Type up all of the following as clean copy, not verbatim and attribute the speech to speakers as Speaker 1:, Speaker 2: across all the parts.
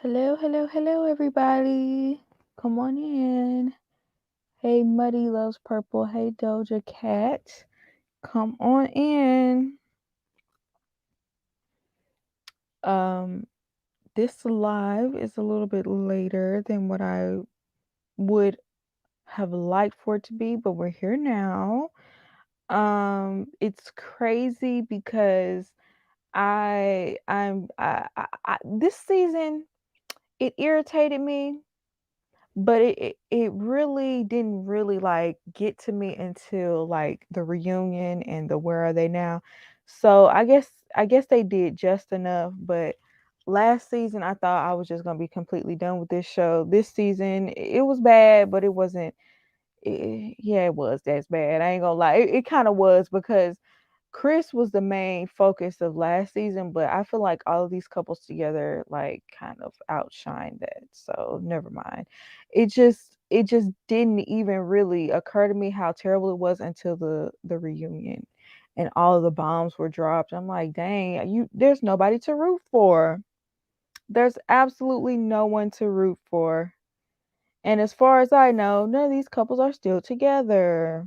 Speaker 1: Hello, hello, hello, everybody. Come on in. Hey, Muddy Loves Purple. Hey, Doja Cat. Come on in. This live is a little bit later than what I would have liked for it to be, but we're here now. It's crazy because this season it irritated me. But it really didn't really, like, get to me until, like, the reunion and the where are they now. So, I guess they did just enough, but last season, I thought I was just gonna be completely done with this show. This season, it was bad, but it wasn't yeah, it was as bad. I ain't gonna lie. It kinda was because Chris was the main focus of last season, but I feel like all of these couples together like kind of outshined that. So never mind. It just didn't even really occur to me how terrible it was until the reunion and all of the bombs were dropped. I'm like, dang, there's nobody to root for. There's absolutely no one to root for. And as far as I know, none of these couples are still together.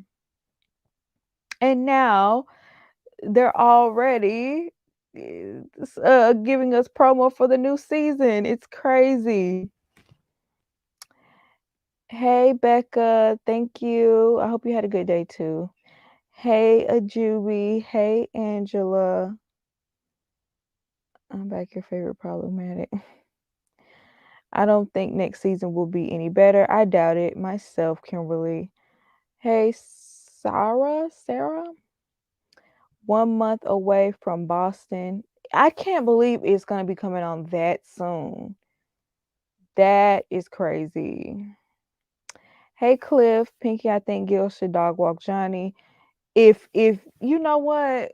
Speaker 1: And now they're already giving us promo for the new season. It's crazy. Hey, Becca. Thank you. I hope you had a good day too. Hey, Ajubi. Hey, Angela. I'm back, your favorite problematic. I don't think next season will be any better. I doubt it myself, Kimberly. Hey, Sarah. 1 month away from Boston. I can't believe it's going to be coming on that soon. That is crazy. Hey, Cliff, Pinky, I think Gil should dog walk Johnny. If you know what,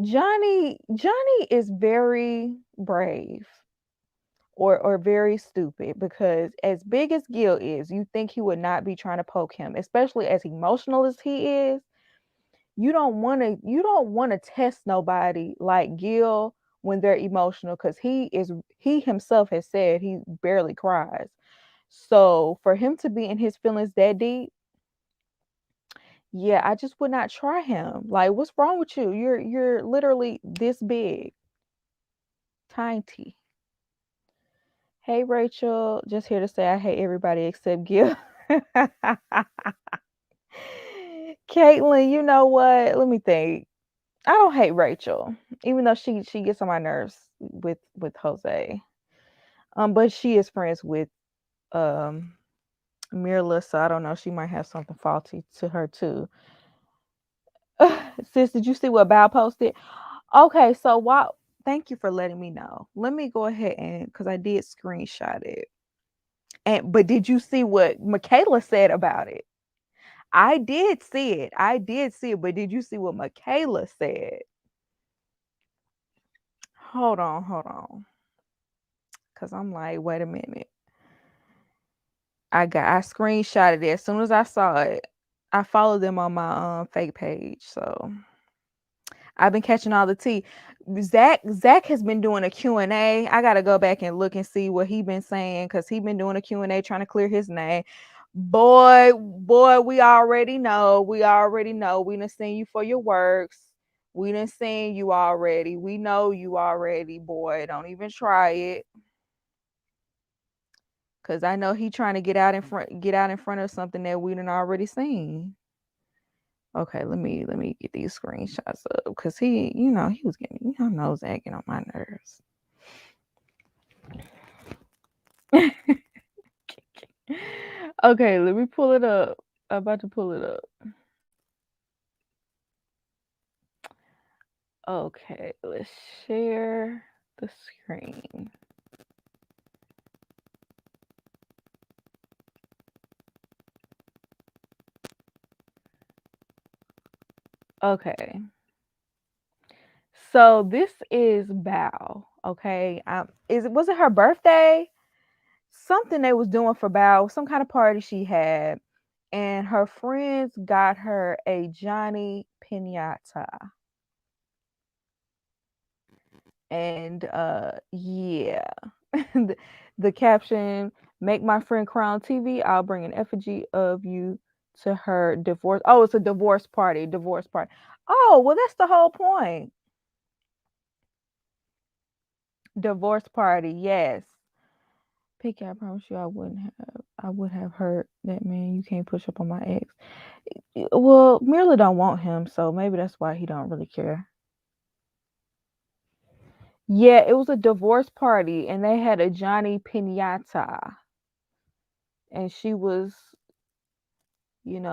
Speaker 1: Johnny is very brave or very stupid, because as big as Gil is, you think he would not be trying to poke him, especially as emotional as he is. You don't want to test nobody like Gil when they're emotional, because he himself has said he barely cries. So for him to be in his feelings that deep, yeah, I just would not try him. Like, what's wrong with you? You're literally this big, tiny. Hey, Rachel, just here to say I hate everybody except Gil. Caitlin, you know what? Let me think. I don't hate Rachel, even though she gets on my nerves with Jose. But she is friends with um Mirla, so I don't know. She might have something faulty to her too. Sis, did you see what Bao posted? Okay, so thank you for letting me know. Let me go ahead and, because I did screenshot it. But did you see what Michaela said about it? I did see it. But did you see what Michaela said? Hold on. Cause I'm like, wait a minute. I screenshotted it as soon as I saw it. I followed them on my fake page, so I've been catching all the tea. Zach has been doing a Q&A. I gotta go back and look and see what he been saying, because he been doing a Q&A trying to clear his name. Boy, we already know. We done seen you for your works. We done seen you already. We know you already, boy. Don't even try it. Cause I know he trying to get out in front of something that we done already seen. Okay, let me get these screenshots up, because he was getting, I know Zach getting on my nerves. Okay, let me pull it up. I'm about to pull it up. Okay, let's share the screen. Okay. So this is Bao. Okay. Was it her birthday? Something they was doing for Bao, some kind of party she had, and her friends got her a Johnny Pinata. And yeah. The caption, make my friend cry on TV, I'll bring an effigy of you to her divorce. Oh, it's a divorce party. Divorce party. Oh, well, that's the whole point. Divorce party, yes. Picky, I promise you I would have hurt that man. You can't push up on my ex. Well, Mirla don't want him, so maybe that's why he don't really care. Yeah, it was a divorce party and they had a Johnny Pinata and she was,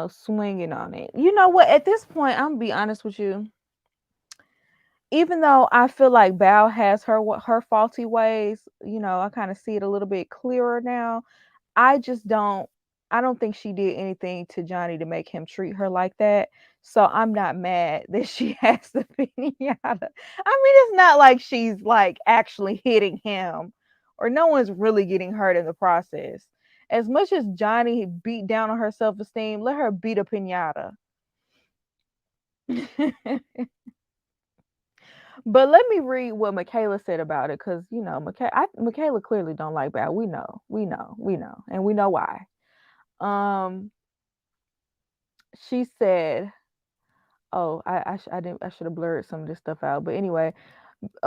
Speaker 1: swinging on it. You know what? At this point, I'm gonna be honest with you. Even though I feel like Bao has her faulty ways, I kind of see it a little bit clearer now. I just don't I don't think she did anything to Johnny to make him treat her like that. So I'm not mad that she has the pinata. I mean, it's not like she's like actually hitting him or no one's really getting hurt in the process. As much as Johnny beat down on her self-esteem, let her beat a pinata. But let me read what Michaela said about it, because Michaela clearly don't like Bad. We know, and we know why. Um, she said, "Oh, I didn't. I should have blurred some of this stuff out." But anyway,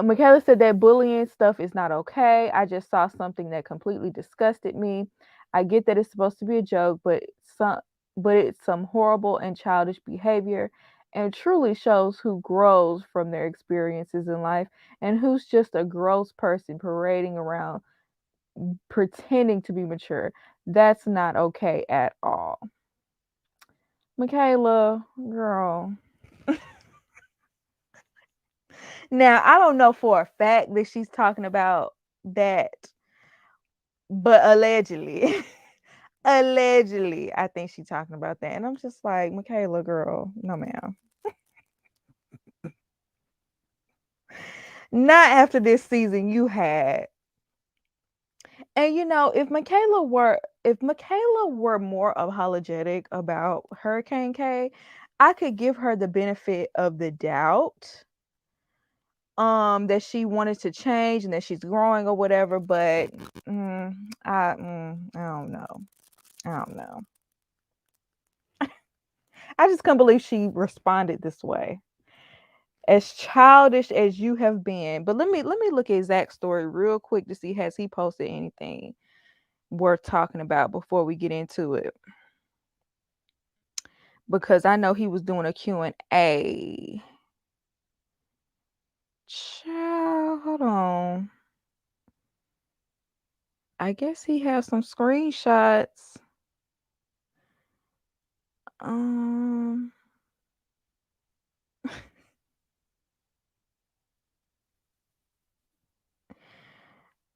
Speaker 1: Michaela said that bullying stuff is not okay. I just saw something that completely disgusted me. I get that it's supposed to be a joke, but it's some horrible and childish behavior and truly shows who grows from their experiences in life and who's just a gross person parading around pretending to be mature. That's not okay at all. Michaela, girl. Now, I don't know for a fact that she's talking about that, but allegedly, allegedly, I think she's talking about that. And I'm just like, Michaela, girl, no, ma'am. Not after this season you had. And if Michaela were more apologetic about Hurricane K, I could give her the benefit of the doubt that she wanted to change and that she's growing or whatever, but I don't know. I don't know. I just can't believe she responded this way. As childish as you have been. But let me look at Zach's story real quick to see has he posted anything worth talking about before we get into it. Because I know he was doing a Q&A. Child, hold on. I guess he has some screenshots. Um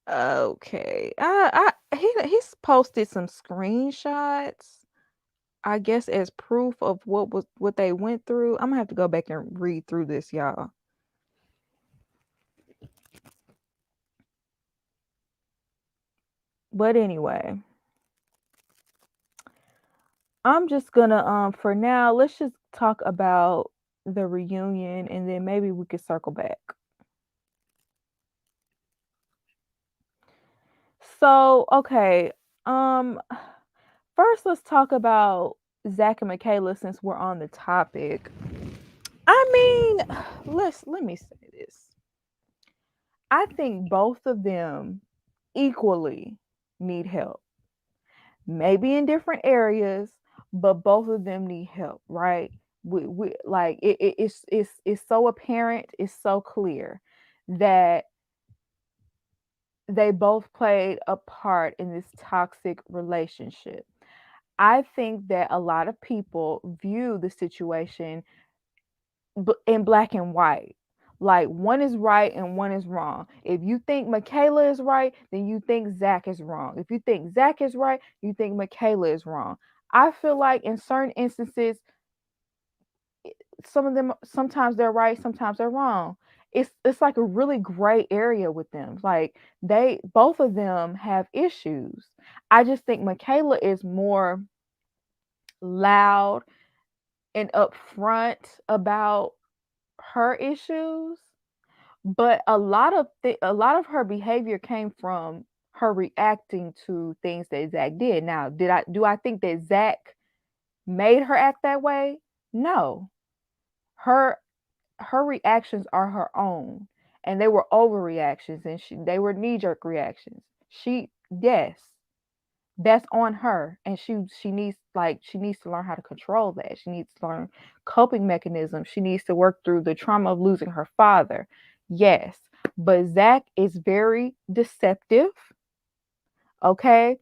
Speaker 1: okay. He's posted some screenshots. I guess as proof of what they went through. I'm gonna have to go back and read through this, y'all. But anyway, I'm just gonna for now, let's just talk about the reunion and then maybe we could circle back. So, okay. Um First let's talk about Zach and Michaela since we're on the topic. I mean, let me say this. I think both of them equally need help. Maybe in different areas, but both of them need help, right? We like it's so apparent, it's so clear that they both played a part in this toxic relationship. I think that a lot of people view the situation in black and white. Like one is right and one is wrong. If you think Michaela is right, then you think Zach is wrong. If you think Zach is right, you think Michaela is wrong. I feel like in certain instances, some of them sometimes they're right, sometimes they're wrong. It's like a really gray area with them. Like they both of them have issues. I just think Michaela is more loud and upfront about her issues, But a lot of her behavior came from her reacting to things that Zach did. Now, do I think that Zach made her act that way? No. Her her reactions are her own, and they were overreactions, and they were knee-jerk reactions. Yes, that's on her, and she needs to learn how to control that. She needs to learn coping mechanisms. She needs to work through the trauma of losing her father. Yes, but Zach is very deceptive. Okay,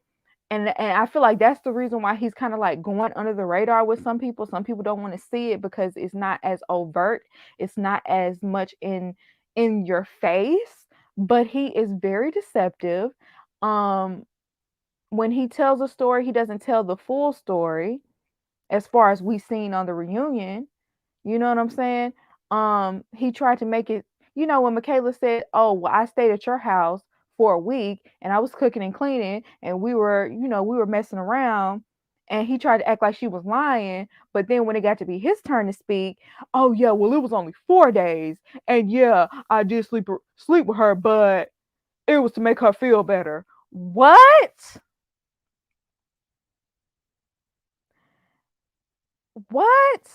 Speaker 1: and I feel like that's the reason why he's kind of like going under the radar with some people. Some people don't want to see it because it's not as overt. It's not as much in your face, but he is very deceptive. Um when he tells a story, he doesn't tell the full story as far as we seen on the reunion. You know what I'm saying? He tried to make it, when Michaela said, "Oh, well, I stayed at your house for a week and I was cooking and cleaning and we were messing around." And he tried to act like she was lying, but then when it got to be his turn to speak, "Oh yeah, well it was only 4 days, and yeah, I did sleep with her, but it was to make her feel better." What? What?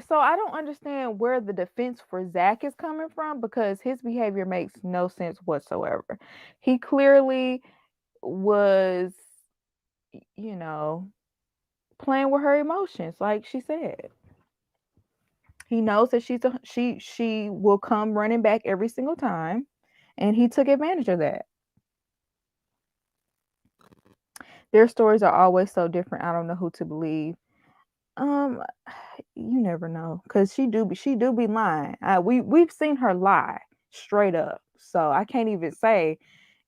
Speaker 1: So I don't understand where the defense for Zach is coming from because his behavior makes no sense whatsoever. He clearly was, you know, playing with her emotions, like she said. He knows that she will come running back every single time, and he took advantage of that. Their stories are always so different. I don't know who to believe. Um, you never know, cause she do be lying. We've seen her lie straight up, so I can't even say,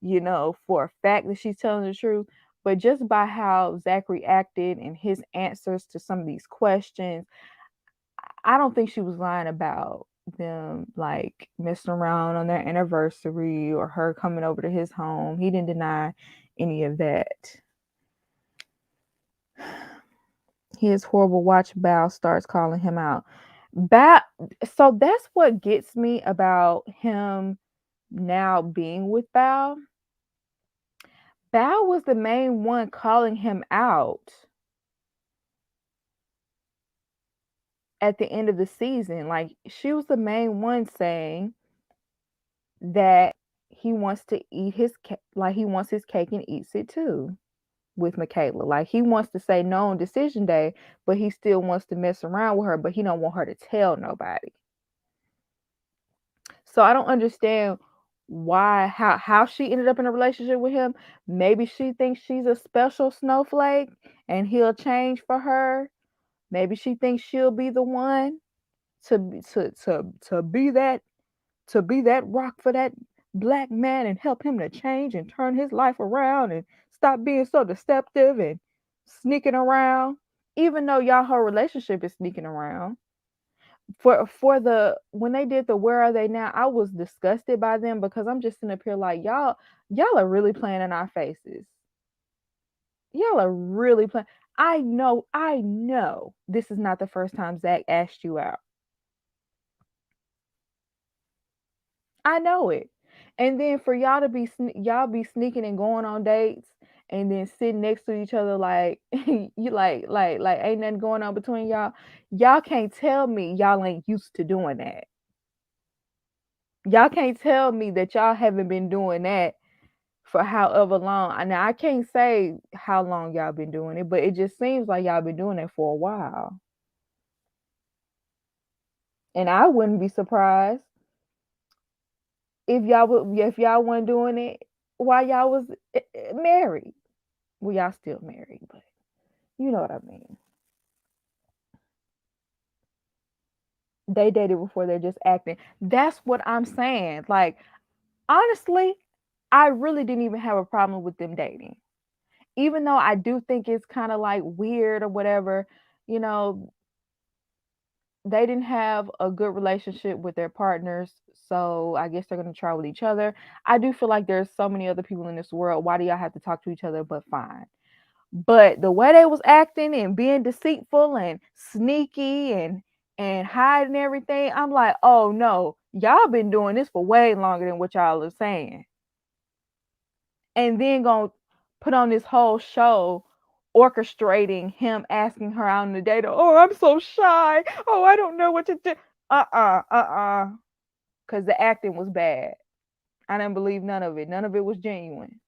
Speaker 1: for a fact that she's telling the truth. But just by how Zach reacted and his answers to some of these questions, I don't think she was lying about them like messing around on their anniversary or her coming over to his home. He didn't deny any of that. His horrible watch Bao starts calling him out. Bao, so that's what gets me about him now being with Bao. Bao was the main one calling him out at the end of the season. Like she was the main one saying that he wants to eat like he wants his cake and eats it too with Michaela. Like he wants to say no on decision day, but he still wants to mess around with her, but he don't want her to tell nobody. So I don't understand how she ended up in a relationship with him. Maybe she thinks she's a special snowflake and he'll change for her. Maybe she thinks she'll be the one to be that rock for that black man and help him to change and turn his life around and stop being so deceptive and sneaking around. Even though y'all whole relationship is sneaking around. For the when they did the Where Are They Now, I was disgusted by them because I'm just sitting up here like y'all are really playing in our faces. Y'all are really playing. I know this is not the first time Zach asked you out. I know it. And then for y'all to y'all be sneaking and going on dates and then sitting next to each other like you like ain't nothing going on between y'all. Y'all can't tell me y'all ain't used to doing that. Y'all can't tell me that y'all haven't been doing that for however long. Now I can't say how long y'all been doing it, but it just seems like y'all been doing it for a while. And I wouldn't be surprised if y'all weren't doing it while y'all was married. Well, y'all still married, but you know what I mean. They dated before they're just acting. That's what I'm saying. Like, honestly, I really didn't even have a problem with them dating. Even though I do think it's kind of like weird or whatever, you know, they didn't have a good relationship with their partners. So I guess they're going to try with each other. I do feel like there's so many other people in this world. Why do y'all have to talk to each other? But fine. But the way they was acting and being deceitful and sneaky and and hiding everything. I'm like, oh no, y'all been doing this for way longer than what y'all are saying. And then gonna put on this whole show orchestrating him asking her out on the date. Oh, I'm so shy. Oh, I don't know what to do. Because the acting was bad. I didn't believe none of it. None of it was genuine.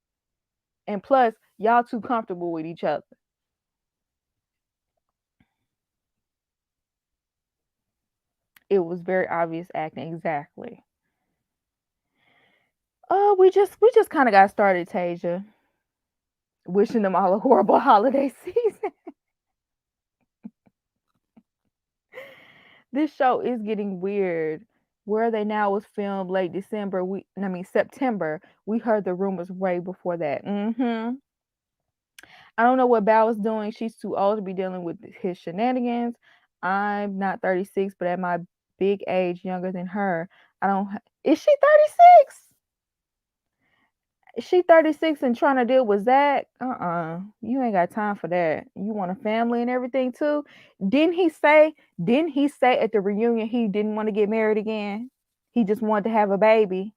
Speaker 1: And plus, y'all too comfortable with each other. It was very obvious acting. Exactly. Oh, we just kind of got started, Tasia. Wishing them all a horrible holiday season. This show is getting weird. Where They Now was filmed late December. September. We heard the rumors way before that. I don't know what Bao is doing. She's too old to be dealing with his shenanigans. I'm not 36, but at my big age, younger than her. I don't. Is she 36? She 36 and trying to deal with Zach? You ain't got time for that. You want a family and everything too? Didn't he say? Didn't he say at the reunion he didn't want to get married again? He just wanted to have a baby.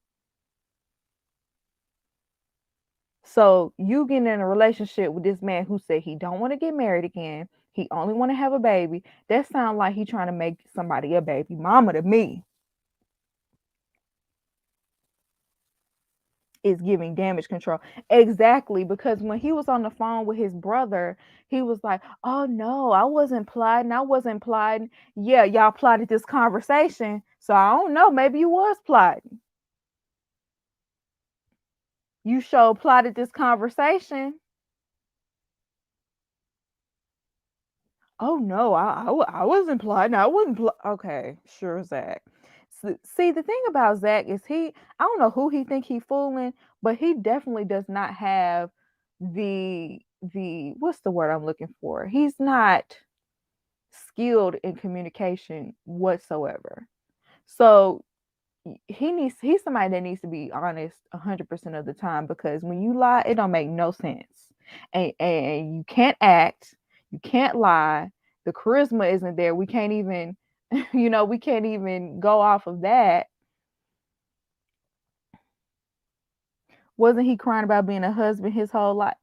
Speaker 1: So you getting in a relationship with this man who said he don't want to get married again. He only want to have a baby. That sounds like he trying to make somebody a baby mama to me. Is giving damage control. Exactly, because when he was on the phone with his brother, he was like, "Oh no, I wasn't plotting. I wasn't plotting." Yeah, y'all plotted this conversation. So I don't know, maybe you was plotting. You sure plotted this conversation. Oh no, I wasn't plotting. I wasn't okay, sure, Zach. See, the thing about Zach is I don't know who he think he fooling, but he definitely does not have the what's the word I'm looking for? He's not skilled in communication whatsoever. So he's somebody that needs to be honest 100% of the time, because when you lie, it don't make no sense. And you can't act, you can't lie. The charisma isn't there. We can't even we can't even go off of that. Wasn't he crying about being a husband his whole life?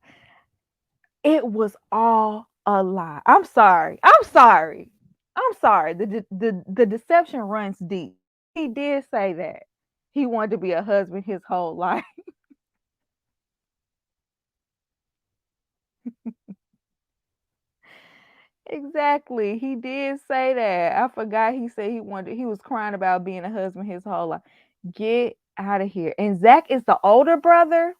Speaker 1: It was all a lie. I'm sorry. I'm sorry. I'm sorry. The deception runs deep. He did say that. He wanted to be a husband his whole life. Exactly. He did say that. I forgot he said he was crying about being a husband his whole life. Get out of here. And Zach is the older brother.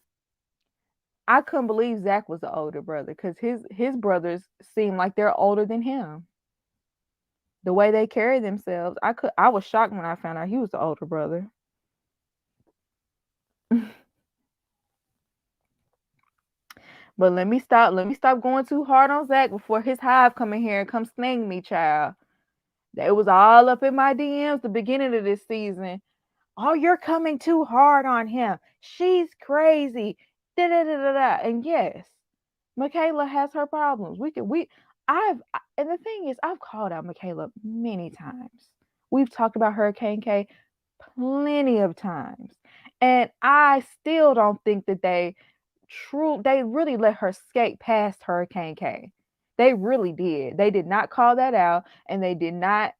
Speaker 1: I couldn't believe Zach was the older brother, because his brothers seem like they're older than him. The way they carry themselves, I was shocked when I found out he was the older brother. But let me stop going too hard on Zach before his hive come in here and come sting me, child. It was all up in my DMs the beginning of this season. Oh, you're coming too hard on him. She's crazy. Da da da da da. And yes, Michaela has her problems. And the thing is, I've called out Michaela many times. We've talked about Hurricane K plenty of times. And I still don't think that they really let her skate past Hurricane K. They really did. They did not call that out, and they did not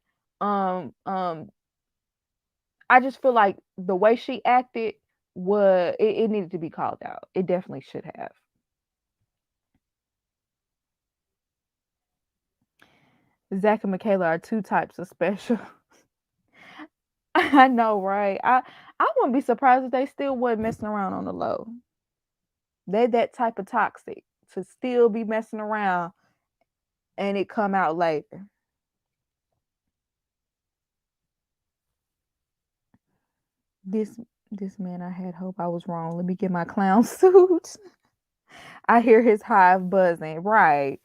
Speaker 1: I just feel like the way she acted it needed to be called out. It definitely should have. Zach and Michaela are two types of special. I know, right? I wouldn't be surprised if they still wasn't messing around on the low. They that type of toxic to still be messing around and it come out later. This this man, I had hope I was wrong. Let me get my clown suit. I hear his hive buzzing. Right.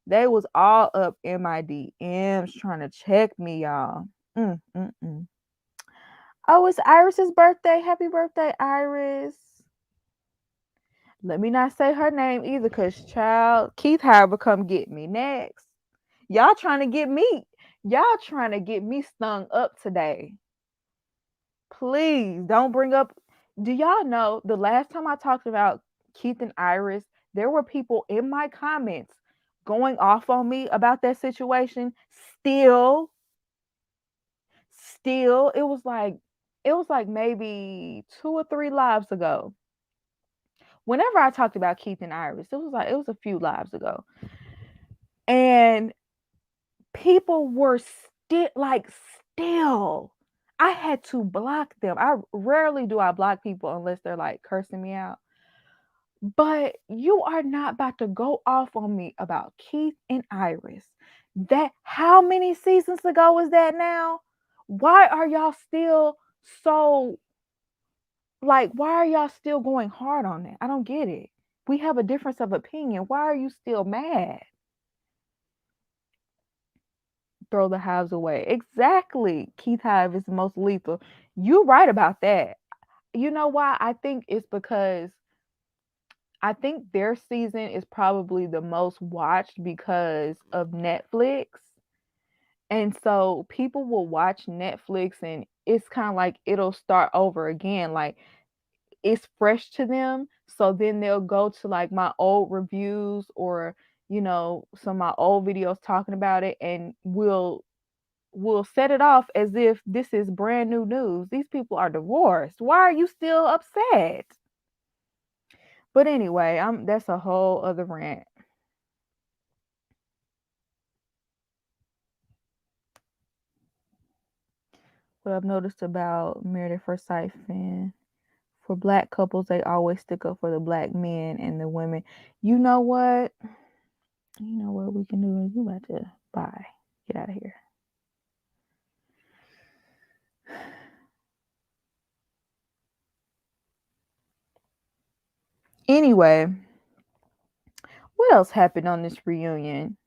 Speaker 1: They was all up in my DMs trying to check me, y'all. Mm. Oh, it's Iris's birthday. Happy birthday, Iris. Let me not say her name either, because child, Keith Howard come get me next. Y'all trying to get me. Y'all trying to get me stung up today. Please don't bring up. Do y'all know the last time I talked about Keith and Iris, there were people in my comments going off on me about that situation. Still, it was like maybe 2 or 3 lives ago. Whenever I talked about Keith and Iris, it was a few lives ago. And people were still. I had to block them. I rarely do I block people unless they're like cursing me out. But you are not about to go off on me about Keith and Iris. That how many seasons ago is that now? Why are y'all still so why are y'all still going hard on it? I don't get it. We have a difference of opinion. Why are you still mad? Throw the hives away. Exactly. Keith Hive is the most lethal. You're right about that. You know why? I think it's because I think their season is probably the most watched because of Netflix. And so people will watch Netflix and it's kind of like it'll start over again. Like it's fresh to them. So then they'll go to like my old reviews or, some of my old videos talking about it and we'll set it off as if this is brand new news. These people are divorced. Why are you still upset? But anyway, that's a whole other rant. What I've noticed about Married at First Sight fan, for black couples, they always stick up for the black men and the women. You know what? You know what we can do is we about to bye. Get out of here. Anyway, what else happened on this reunion?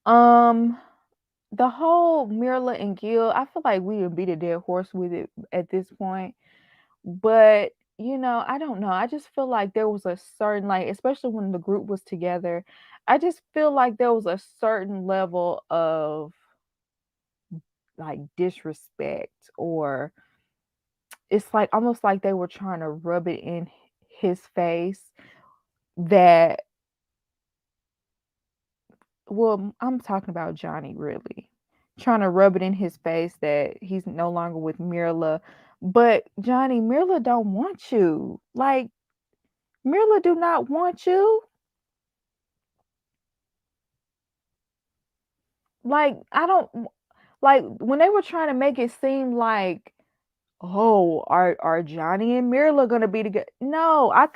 Speaker 1: The whole Mirla and Gil, I feel like we would beat a dead horse with it at this point. But, I don't know. I just feel like there was a certain, especially when the group was together, I just feel like there was a certain level of disrespect, or it's like almost like they were trying to rub it in his face that, well, I'm talking about Johnny, really. Trying to rub it in his face that he's no longer with Mirla. But Johnny, Mirla don't want you. Like, Mirla do not want you. Like, I don't like when they were trying to make it seem like, oh, are Johnny and Mirla gonna be together? No, I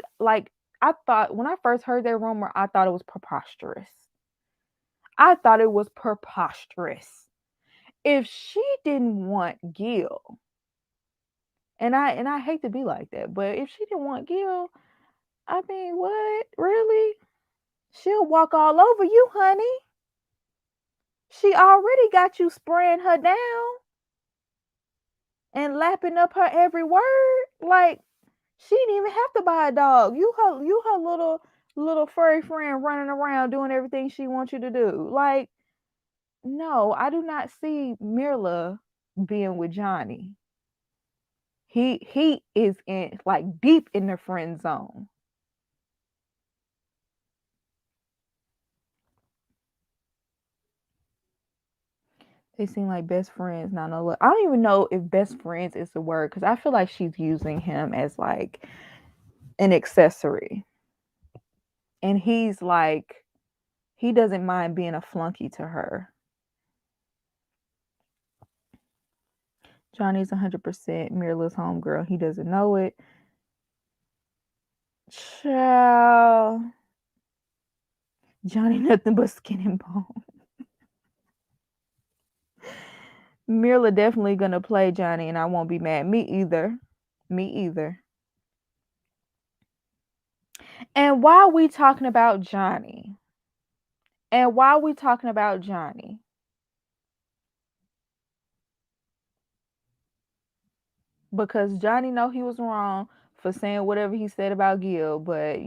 Speaker 1: thought when I first heard that rumor, I thought it was preposterous. I thought it was preposterous. If she didn't want Gil, and I hate to be like that, but if she didn't want Gil, I mean, what? Really? She'll walk all over you, honey. She already got you spraying her down and lapping up her every word. Like, she didn't even have to buy a dog. You her little furry friend running around doing everything she wants you to do. Like, no, I do not see Mirla being with Johnny. He is in deep in the friend zone. They seem like best friends. Not no, I don't even know if best friends is the word because I feel like she's using him as like an accessory, and he's like he doesn't mind being a flunky to her. Johnny's 100% Mirla's homegirl. He doesn't know it. Child. Johnny nothing but skin and bone. Mirla definitely gonna play Johnny, and I won't be mad. Me either. Me either. And why are we talking about Johnny? And why are we talking about Johnny? Because Johnny know he was wrong for saying whatever he said about Gil, but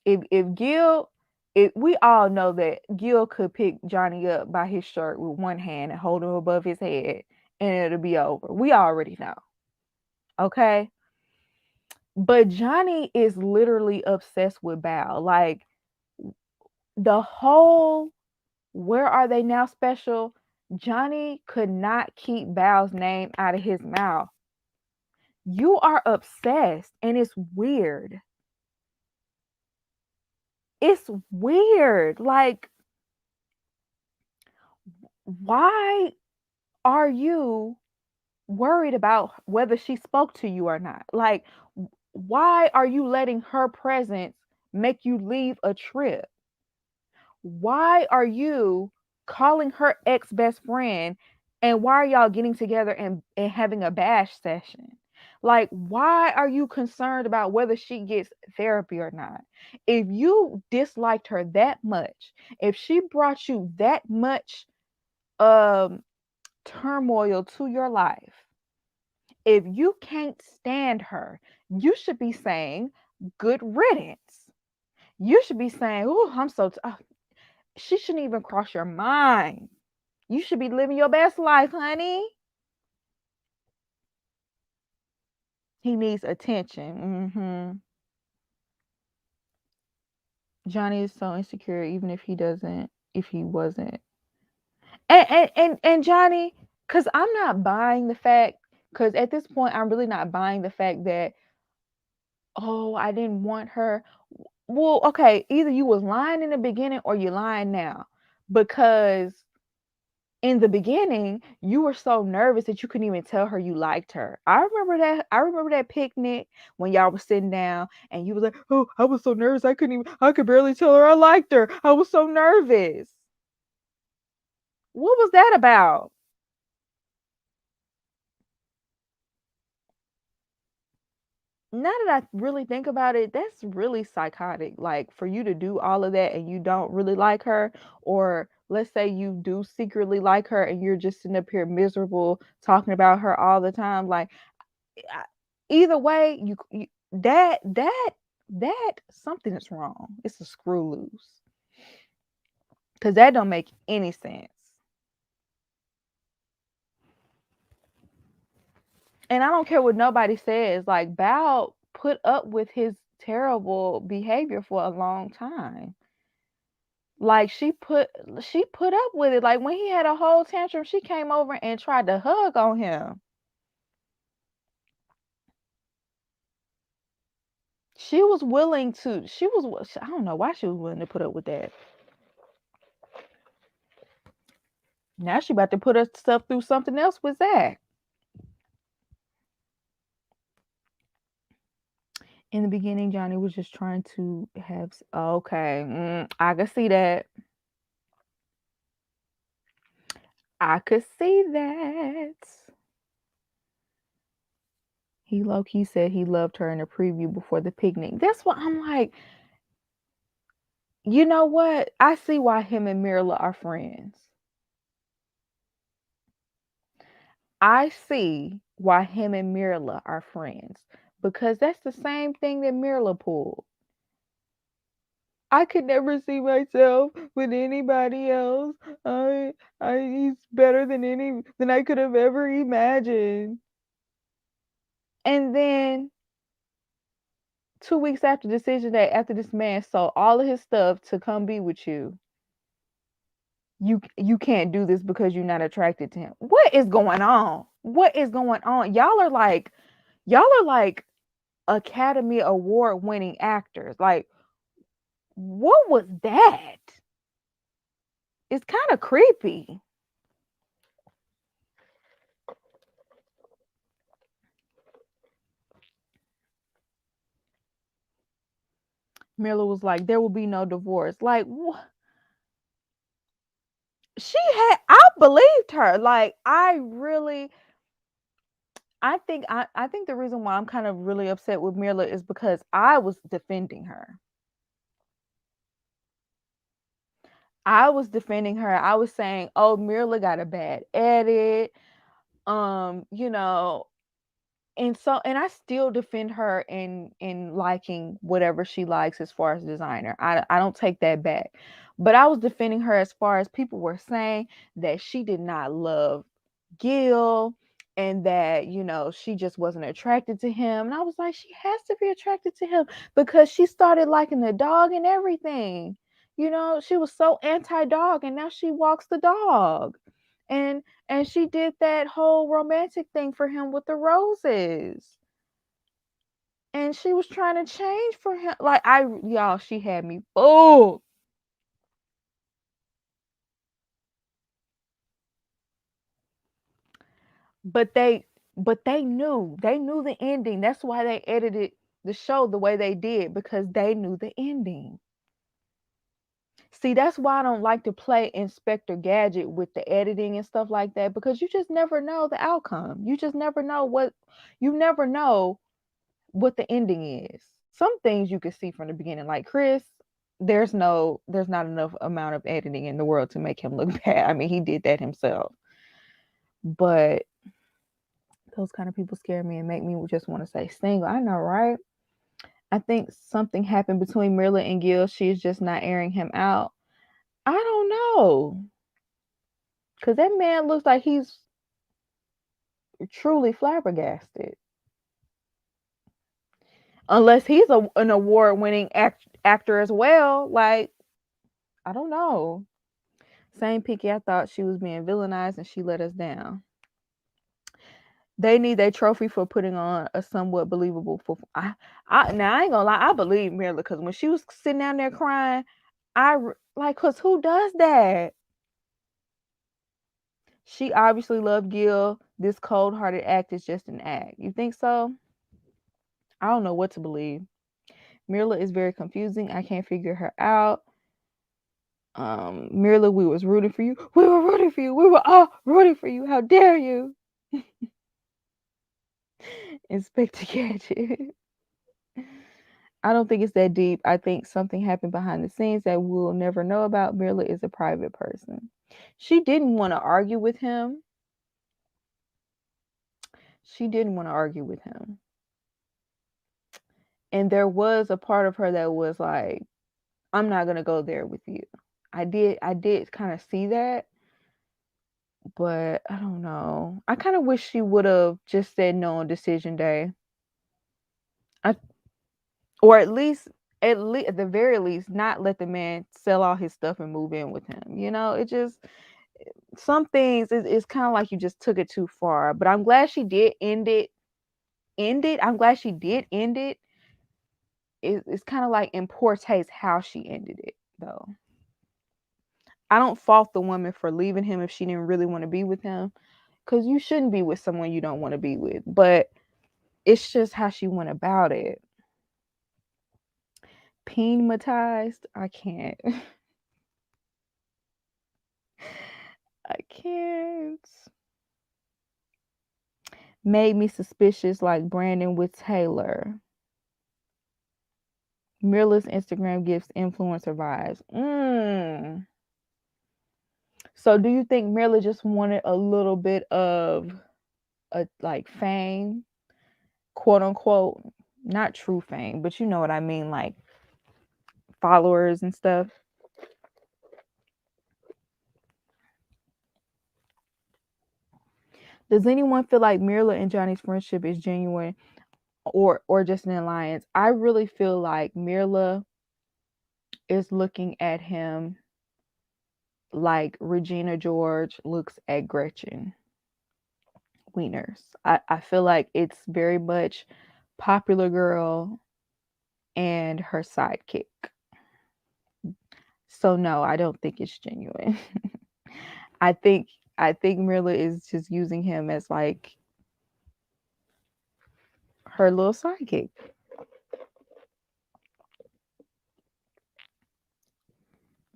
Speaker 1: if Gil we all know that Gil could pick Johnny up by his shirt with one hand and hold him above his head and it'll be over. We already know. Okay? But Johnny is literally obsessed with Bao. Like the whole Where Are They Now special, Johnny could not keep Bao's name out of his mouth. You are obsessed, and it's weird. It's weird. Like, why are you worried about whether she spoke to you or not? Like, why are you letting her presence make you leave a trip? Why are you calling her ex best friend, and why are y'all getting together and having a bash session? Like, why are you concerned about whether she gets therapy or not? If you disliked her that much, if she brought you that much um turmoil to your life, if you can't stand her, you should be saying good riddance. You should be saying, "Oh, I'm so she shouldn't even cross your mind. You should be living your best life, honey." He needs attention. Johnny is so insecure, even if he doesn't, if he wasn't. And Johnny, because I'm not buying the fact, because at this point, I'm really not buying the fact that, oh, I didn't want her. Well, okay, either you was lying in the beginning or you're lying now. Because in the beginning, you were so nervous that you couldn't even tell her you liked her. I remember that. I remember that picnic when y'all was sitting down and you was like, "Oh, I was so nervous. I could barely tell her I liked her. I was so nervous." What was that about? Now that I really think about it, that's really psychotic. Like for you to do all of that and you don't really like her, or let's say you do secretly like her and you're just sitting up here miserable talking about her all the time. Like I- either way, you that something is wrong. It's a screw loose because that don't make any sense. And I don't care what nobody says. Like Bao put up with his terrible behavior for a long time. Like she put up with it. Like when he had a whole tantrum, she came over and tried to hug on him. She was willing to. I don't know why she was willing to put up with that. Now she about to put herself through something else with Zach. In the beginning, Johnny was just trying to have. Okay, I could see that. I could see that. He low key said he loved her in a preview before the picnic. That's what I'm like. You know what? I see why him and Mirla are friends. I see why him and Mirla are friends because that's the same thing that Mirla pulled. I could never see myself with anybody else. He's better than I could have ever imagined. And then 2 weeks after decision day, after this man sold all of his stuff to come be with you, you can't do this because you're not attracted to him. What is going on? What is going on? Y'all are like Academy Award winning actors. Like, what was that? It's kind of creepy. Miller was like, there will be no divorce. Like, I believed her. Like, I think the reason why I'm kind of really upset with Mila is because I was defending her. I was defending her. I was saying, "Oh, Mirla got a bad edit. You know, And I still defend her in liking whatever she likes as far as designer. I don't take that back. But I was defending her as far as people were saying that she did not love Gil and that, she just wasn't attracted to him. And I was like, she has to be attracted to him because she started liking the dog and everything. She was so anti-dog and now she walks the dog. And she did that whole romantic thing for him with the roses. And she was trying to change for him. Like y'all, she had me fooled. But they knew. They knew the ending. That's why they edited the show the way they did, because they knew the ending. See, that's why I don't like to play Inspector Gadget with the editing and stuff like that, because you just never know the outcome. You just never know what the ending is. Some things you could see from the beginning, like Chris, there's not enough amount of editing in the world to make him look bad. I mean, he did that himself. But those kind of people scare me and make me just want to say single. I know, right? I think something happened between Mirla and Gil. She's just not airing him out. I don't know. Because that man looks like he's truly flabbergasted. Unless he's an award-winning actor as well. Like, I don't know. Same Pinky, I thought she was being villainized and she let us down. They need a trophy for putting on a somewhat believable now I ain't gonna lie, I believe Mirla, because when she was sitting down there crying, cause who does that? She obviously loved Gil. This cold-hearted act is just an act. You think so? I don't know what to believe. Mirla is very confusing. I can't figure her out. Mirla, we was rooting for you. We were rooting for you. We were all rooting for you. How dare you? Inspector Gadget. I don't think it's that deep. I think something happened behind the scenes that we'll never know about. Mirla is a private person. She didn't want to argue with him. And there was a part of her that was like, I'm not going to go there with you. I did kind of see that, but I don't know. I kind of wish she would have just said no on decision day. Or at the very least, not let the man sell all his stuff and move in with him. It just, some things it's kind of like you just took it too far. But I'm glad she did end it. I'm glad she did end it. It's kind of like in poor taste how she ended it, though. I don't fault the woman for leaving him if she didn't really want to be with him, because you shouldn't be with someone you don't want to be with. But it's just how she went about it. Peenmatized, I can't. I can't. Made me suspicious like Brandon with Taylor. Mirla's Instagram gives influencer vibes. So do you think Mirla just wanted a little bit of like fame, quote unquote, not true fame, but you know what I mean, like followers and stuff? Does anyone feel like Mirla and Johnny's friendship is genuine or just an alliance? I really feel like Mirla is looking at him like Regina George looks at Gretchen Wieners. I feel like it's very much popular girl and her sidekick. So no, I don't think it's genuine. I think Mirla is just using him as like her little sidekick.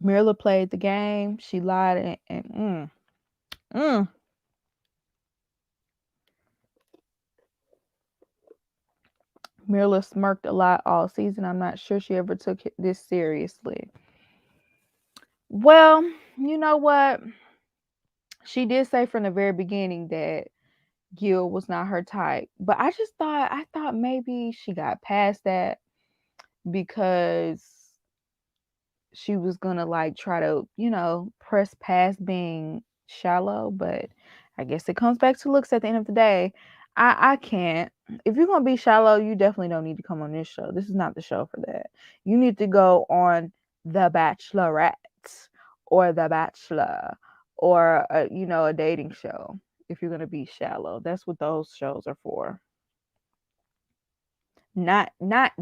Speaker 1: Mirla played the game. She lied and Mirla smirked a lot all season. I'm not sure she ever took this seriously. Well, you know what? She did say from the very beginning that Gil was not her type. But I thought maybe she got past that because she was gonna like try to, press past being shallow, but I guess it comes back to looks at the end of the day. I can't. If you're gonna be shallow, you definitely don't need to come on this show. This is not the show for that. You need to go on The Bachelorette or The Bachelor or a dating show if you're gonna be shallow. That's what those shows are for. Not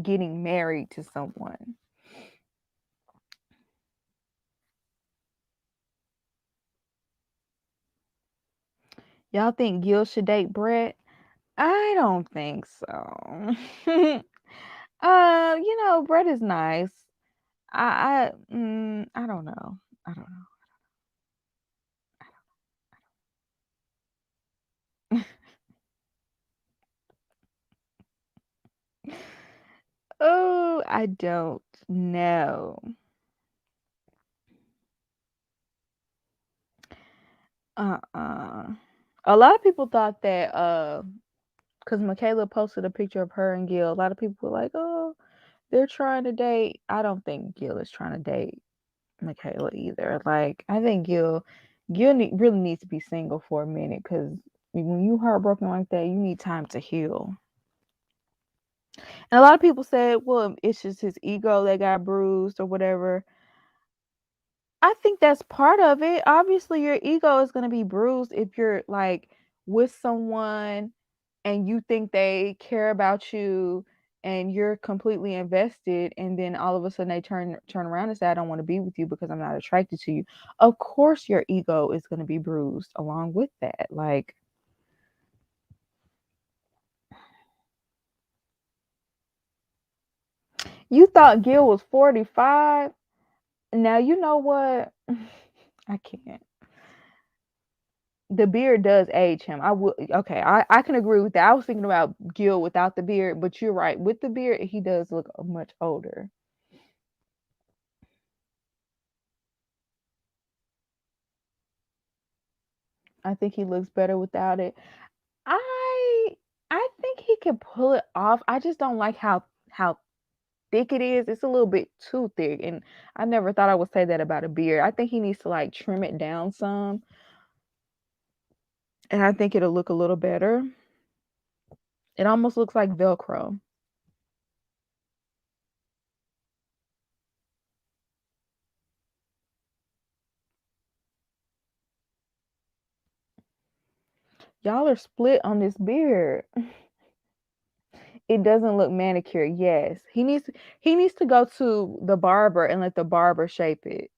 Speaker 1: getting married to someone. Y'all think Gil should date Brett? I don't think so. Brett is nice. I don't know. I don't know. Oh, I don't know. Uh-uh. A lot of people thought that because Michaela posted a picture of her and Gil, a lot of people were like, oh, they're trying to date. I don't think Gil is trying to date Michaela either. Like, I think really needs to be single for a minute because when you heartbroken like that, you need time to heal. And a lot of people said, well, it's just his ego that got bruised or whatever. I think that's part of it. Obviously, your ego is going to be bruised if you're like with someone and you think they care about you and you're completely invested, and then all of a sudden they turn around and say, I don't want to be with you because I'm not attracted to you. Of course your ego is going to be bruised along with that. Like, you thought Gil was 45. Now you know what? I can't. The beard does age him. I would okay, I can agree with that. I was thinking about Gil without the beard, but you're right. With the beard, he does look much older. I think he looks better without it. I I think he can pull it off. I just don't like how thick it is. It's a little bit too thick, and I never thought I would say that about a beard. I think he needs to like trim it down some, and I think it'll look a little better. It almost looks like Velcro. Y'all are split on this beard. It doesn't look manicured. Yes. He needs to go to the barber and let the barber shape it.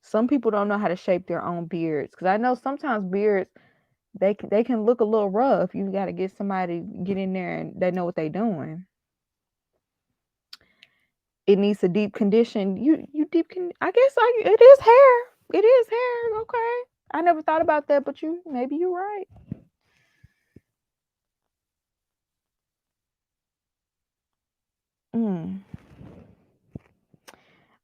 Speaker 1: Some people don't know how to shape their own beards because I know sometimes beards they can look a little rough. You got to get somebody get in there and they know what they're doing. It needs a deep condition. You deep can I guess it is hair. It is hair. Okay. I never thought about that, but maybe you're right. Mm.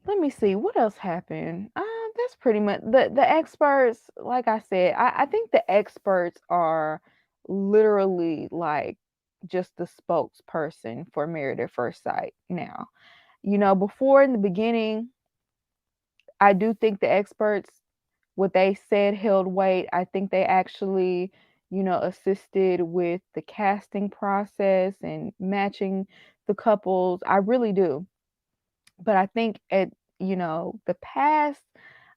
Speaker 1: Let me see what else happened. That's pretty much the experts. Like I said, I think the experts are literally like just the spokesperson for Married at First Sight. Now, before in the beginning, I do think the experts what they said held weight. I think they actually, assisted with the casting process and matching the couples. I really do. But I think at the past,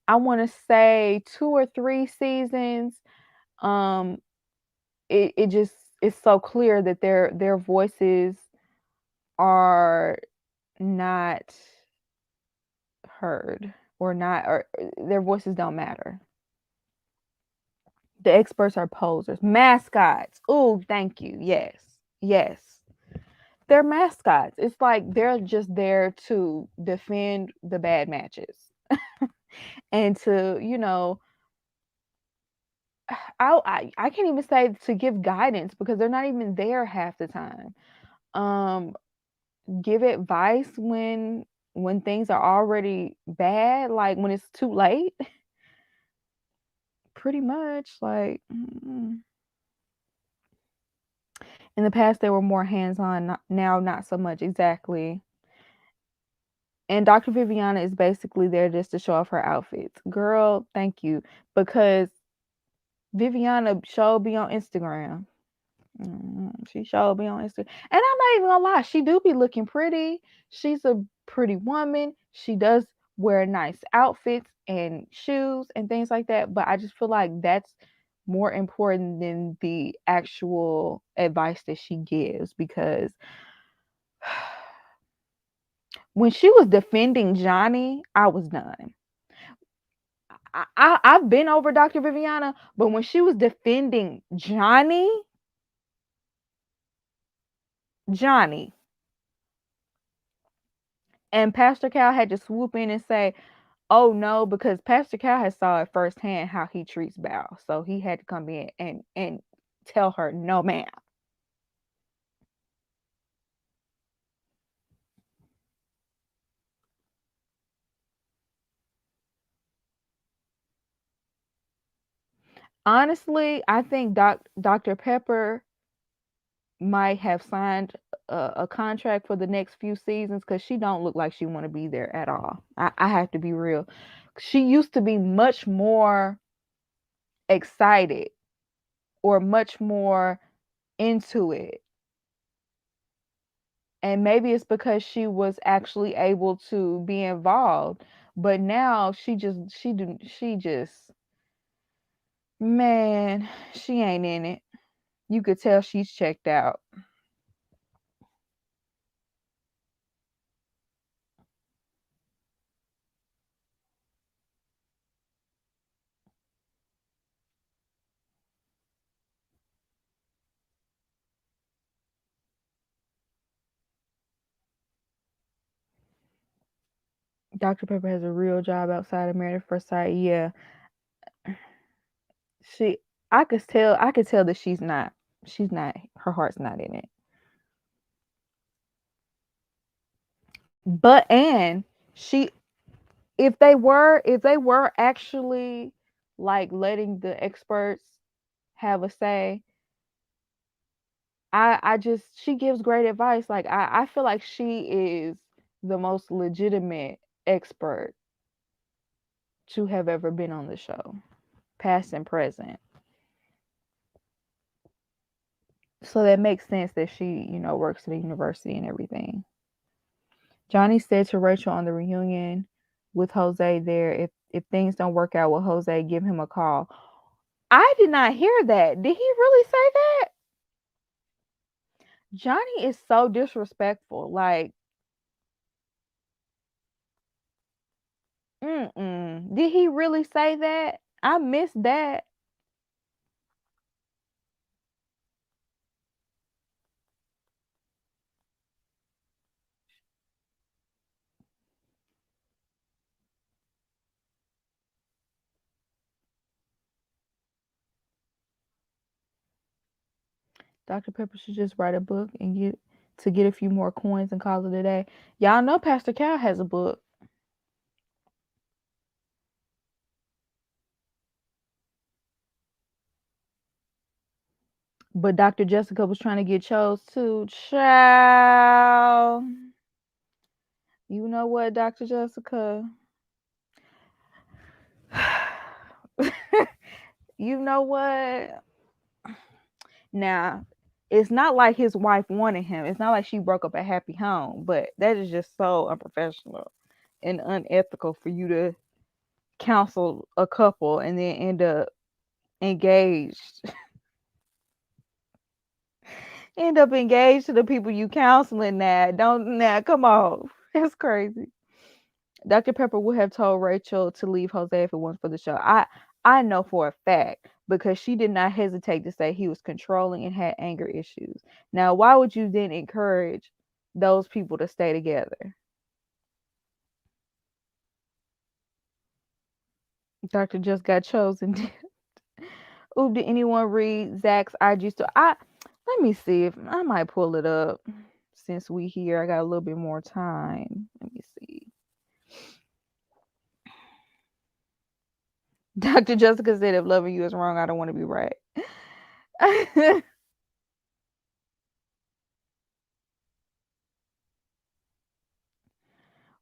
Speaker 1: I want to say 2 or 3 seasons, um, it just it's so clear that their voices are not heard or not or their voices don't matter. The experts are posers, mascots. Oh, thank you. Yes, yes. They're mascots. It's like they're just there to defend the bad matches and to I can't even say to give guidance because they're not even there half the time. Um, give advice when things are already bad, like when it's too late. Pretty much, like, in the past, they were more hands-on, now not so much, exactly. And Dr. Viviana is basically there just to show off her outfits. Girl, thank you, because Viviana should be on Instagram. She should be on Instagram, and I'm not even gonna lie, she do be looking pretty. She's a pretty woman. She does wear nice outfits and shoes and things like that. But I just feel like that's more important than the actual advice that she gives, because when she was defending Johnny, I was done. I've been over Dr. Viviana, but when she was defending Johnny, and Pastor Cal had to swoop in and say, "Oh no," because Pastor Cal has saw it firsthand how he treats Bao, so he had to come in and tell her, "No, ma'am." Honestly, I think Dr. Pepper might have signed a contract for the next few seasons, because she don't look like she want to be there at all. I have to be real. She used to be much more excited or much more into it. And maybe it's because she was actually able to be involved. But now she just man, she ain't in it. You could tell she's checked out. Dr. Pepper has a real job outside of Married at First Sight. Yeah. She I could tell that she's not her heart's not in it. But and she if they were actually like letting the experts have a say, I just she gives great advice. Like I feel like she is the most legitimate expert to have ever been on the show, past and present. So that makes sense that she works at a university and everything. Johnny said to Rachel on the reunion with Jose there, if things don't work out with Jose, give him a call. I did not hear that. Did he really say that? Johnny is so disrespectful. Like, did he really say that? I missed that. Dr. Pepper should just write a book and get a few more coins and call it a day. Y'all know Pastor Cal has a book, but Dr. Jessica was trying to get chose too. Child, you know what, Dr. Jessica? You know what? Now, it's not like his wife wanted him. It's not like she broke up a happy home, but that is just so unprofessional and unethical for you to counsel a couple and then end up engaged. End up engaged to the people you counseling now. Don't now come on. That's crazy. Dr. Pepper would have told Rachel to leave Jose if it wasn't for the show. I know for a fact, because she did not hesitate to say he was controlling and had anger issues. Now, why would you then encourage those people to stay together? Doctor just got chosen. Ooh, did anyone read Zach's IG story? Let me see if I might pull it up since we here. I got a little bit more time. Let me see. Dr. Jessica said, if loving you is wrong, I don't want to be right.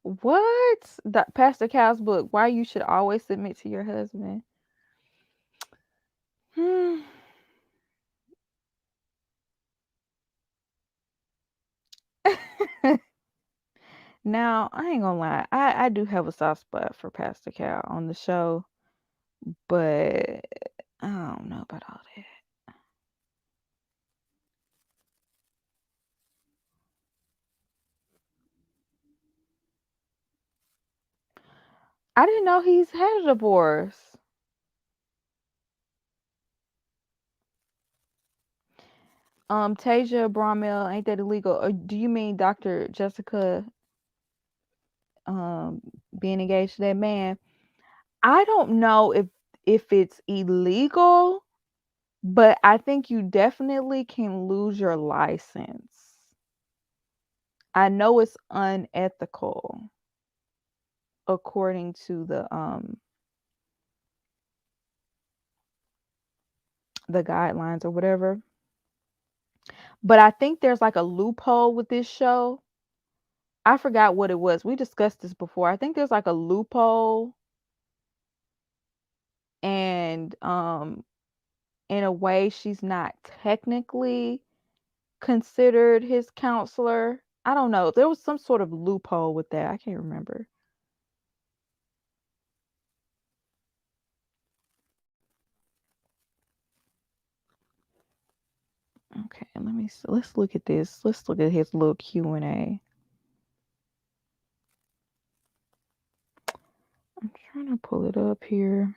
Speaker 1: What? Pastor Cal's book, Why You Should Always Submit to Your Husband. Hmm. Now, I ain't gonna lie. I do have a soft spot for Pastor Cal on the show, but I don't know about all that. I didn't know he's had a divorce. Tasia Bromell, ain't that illegal? Or do you mean Dr. Jessica um being engaged to that man? I don't know if it's illegal, but I think you definitely can lose your license. I know it's unethical according to the guidelines or whatever. But I think there's like a loophole with this show. I forgot what it was. We discussed this before. I think there's like a loophole, and in a way she's not technically considered his counselor. I don't know. There was some sort of loophole with that. I can't remember. Okay, let's look at this. Let's look at his little Q&A. I'm trying to pull it up here.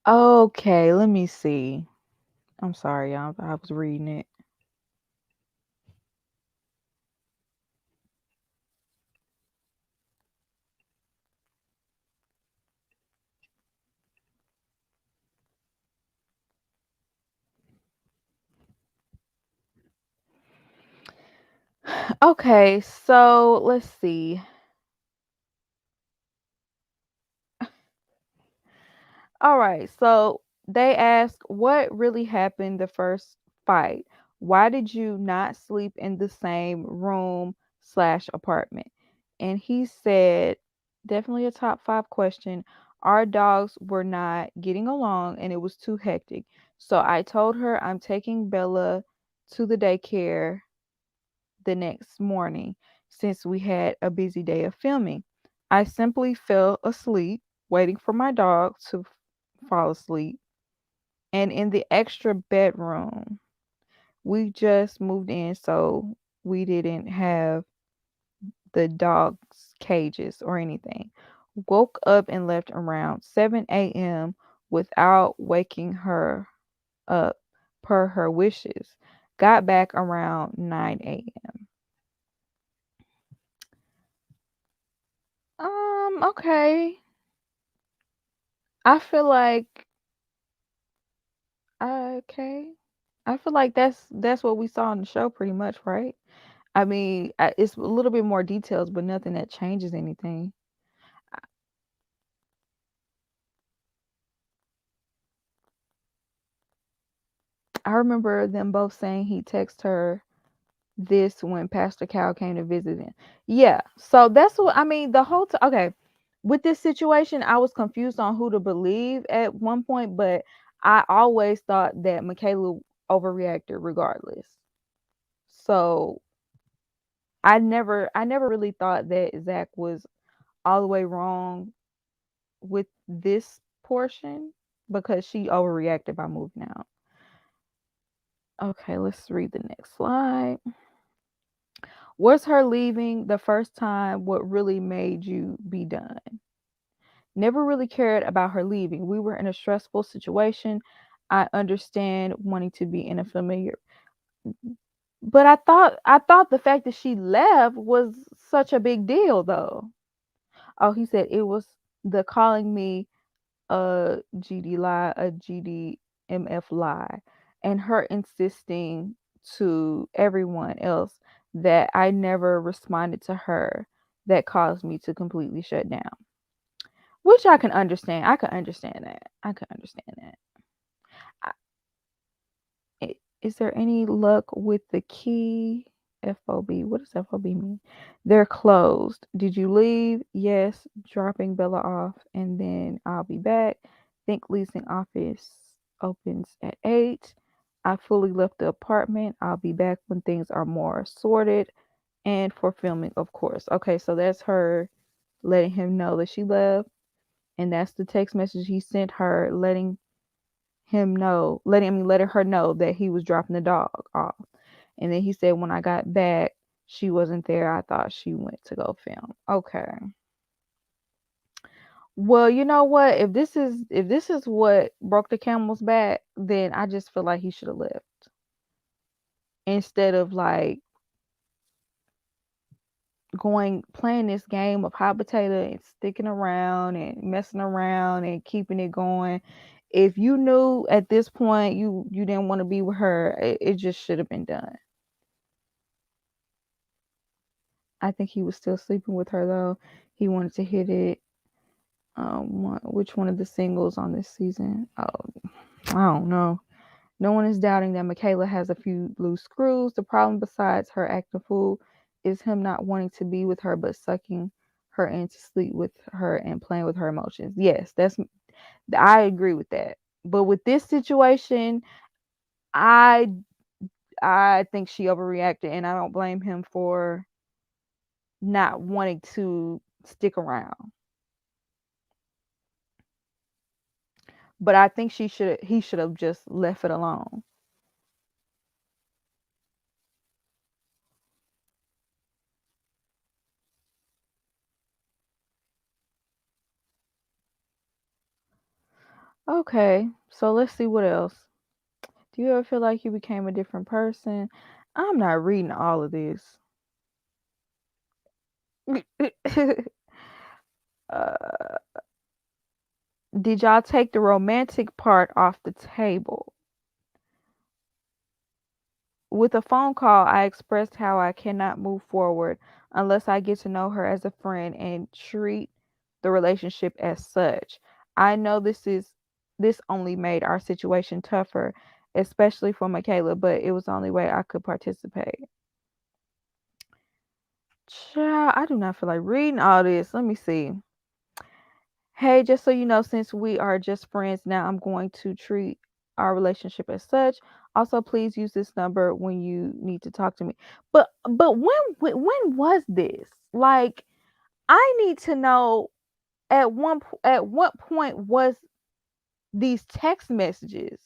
Speaker 1: Okay, let me see. I'm sorry, y'all. I was reading it. Okay, so let's see. All right, so they ask what really happened the first fight. Why did you not sleep in the same room slash apartment? And he said, definitely a top five question. Our dogs were not getting along and it was too hectic. So I told her I'm taking Bella to the daycare the next morning since we had a busy day of filming. I simply fell asleep waiting for my dog to fall asleep. And in the extra bedroom, we just moved in, so we didn't have the dog's cages or anything. Woke up and left around 7 a.m. without waking her up per her wishes. Got back around 9 a.m. Okay. I feel like okay. I feel like that's what we saw in the show pretty much, right? I mean, it's a little bit more details, but nothing that changes anything. I remember them both saying he texted her this when Pastor Cal came to visit him. Yeah, so that's what I mean. The whole time, okay, with this situation, I was confused on who to believe at one point, but I always thought that Michaela overreacted regardless. So I never really thought that Zach was all the way wrong with this portion because she overreacted by moving out. Okay, let's read the next slide. Was her leaving the first time what really made you be done? Never really cared about her leaving. We were in a stressful situation. I understand wanting to be in a familiar, but I thought the fact that she left was such a big deal though. Oh, he said it was the calling me a GD lie, a GDMF lie, and her insisting to everyone else that I never responded to her that caused me to completely shut down. Which I can understand. I can understand that. I can understand that. Is there any luck with the key? FOB. What does FOB mean? They're closed. Did you leave? Yes. Dropping Bella off and then I'll be back. Think leasing office opens at 8. I fully left the apartment. I'll be back when things are more sorted and for filming, of course. Okay, so that's her letting him know that she left. And that's the text message he sent her letting letting her know that he was dropping the dog off. And then he said, when I got back, she wasn't there. I thought she went to go film. Okay. Well, you know what? If this is what broke the camel's back, then I just feel like he should have left instead of like playing this game of hot potato and sticking around and messing around and keeping it going. If you knew at this point you didn't want to be with her, it just should have been done. I think he was still sleeping with her though. He wanted to hit it. Which one of the singles on this season? Oh, I don't know. No one is doubting that Michaela has a few loose screws. The problem, besides her acting fool, is him not wanting to be with her but sucking her in to sleep with her and playing with her emotions. Yes, I agree with that. But with this situation, I I think she overreacted, and I don't blame him for not wanting to stick around. But I think he should have just left it alone. Okay, so let's see what else. Do you ever feel like you became a different person? I'm not reading all of this. uh, did y'all take the romantic part off the table? With a phone call, I expressed how I cannot move forward unless I get to know her as a friend and treat the relationship as such. I know this only made our situation tougher, especially for Michaela, but it was the only way I could participate. Child, I do not feel like reading all this. Let me see. Hey, just so you know, since we are just friends now, I'm going to treat our relationship as such. Also, please use this number when you need to talk to me. But when was this? Like, I need to know at what point was these text messages?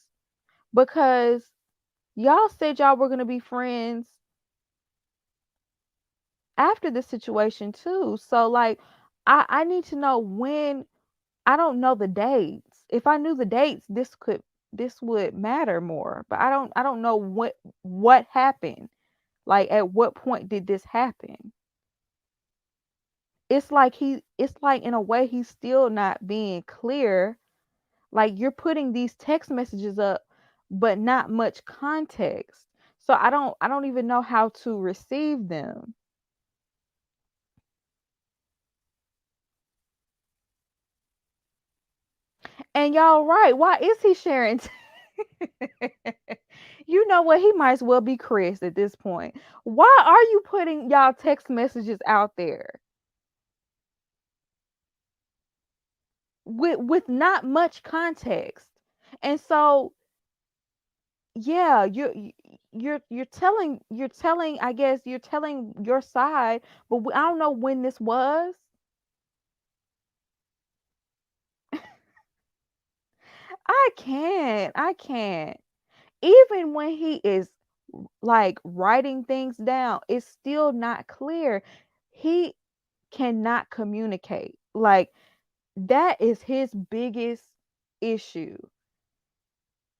Speaker 1: Because y'all said y'all were gonna be friends after the situation too. So like, I need to know when. I don't know the dates. If I knew the dates, this would matter more. But I don't know what happened. Like at what point did this happen? It's like in a way he's still not being clear. Like you're putting these text messages up but not much context. So I don't even know how to receive them. And y'all right, why is he sharing You know what? He might as well be Chris at this point. Why are you putting y'all text messages out there with not much context? And so, yeah, you're telling I guess you're telling your side, but I don't know when this was. I can't. Even when he is like writing things down, it's still not clear. He cannot communicate. Like that is his biggest issue.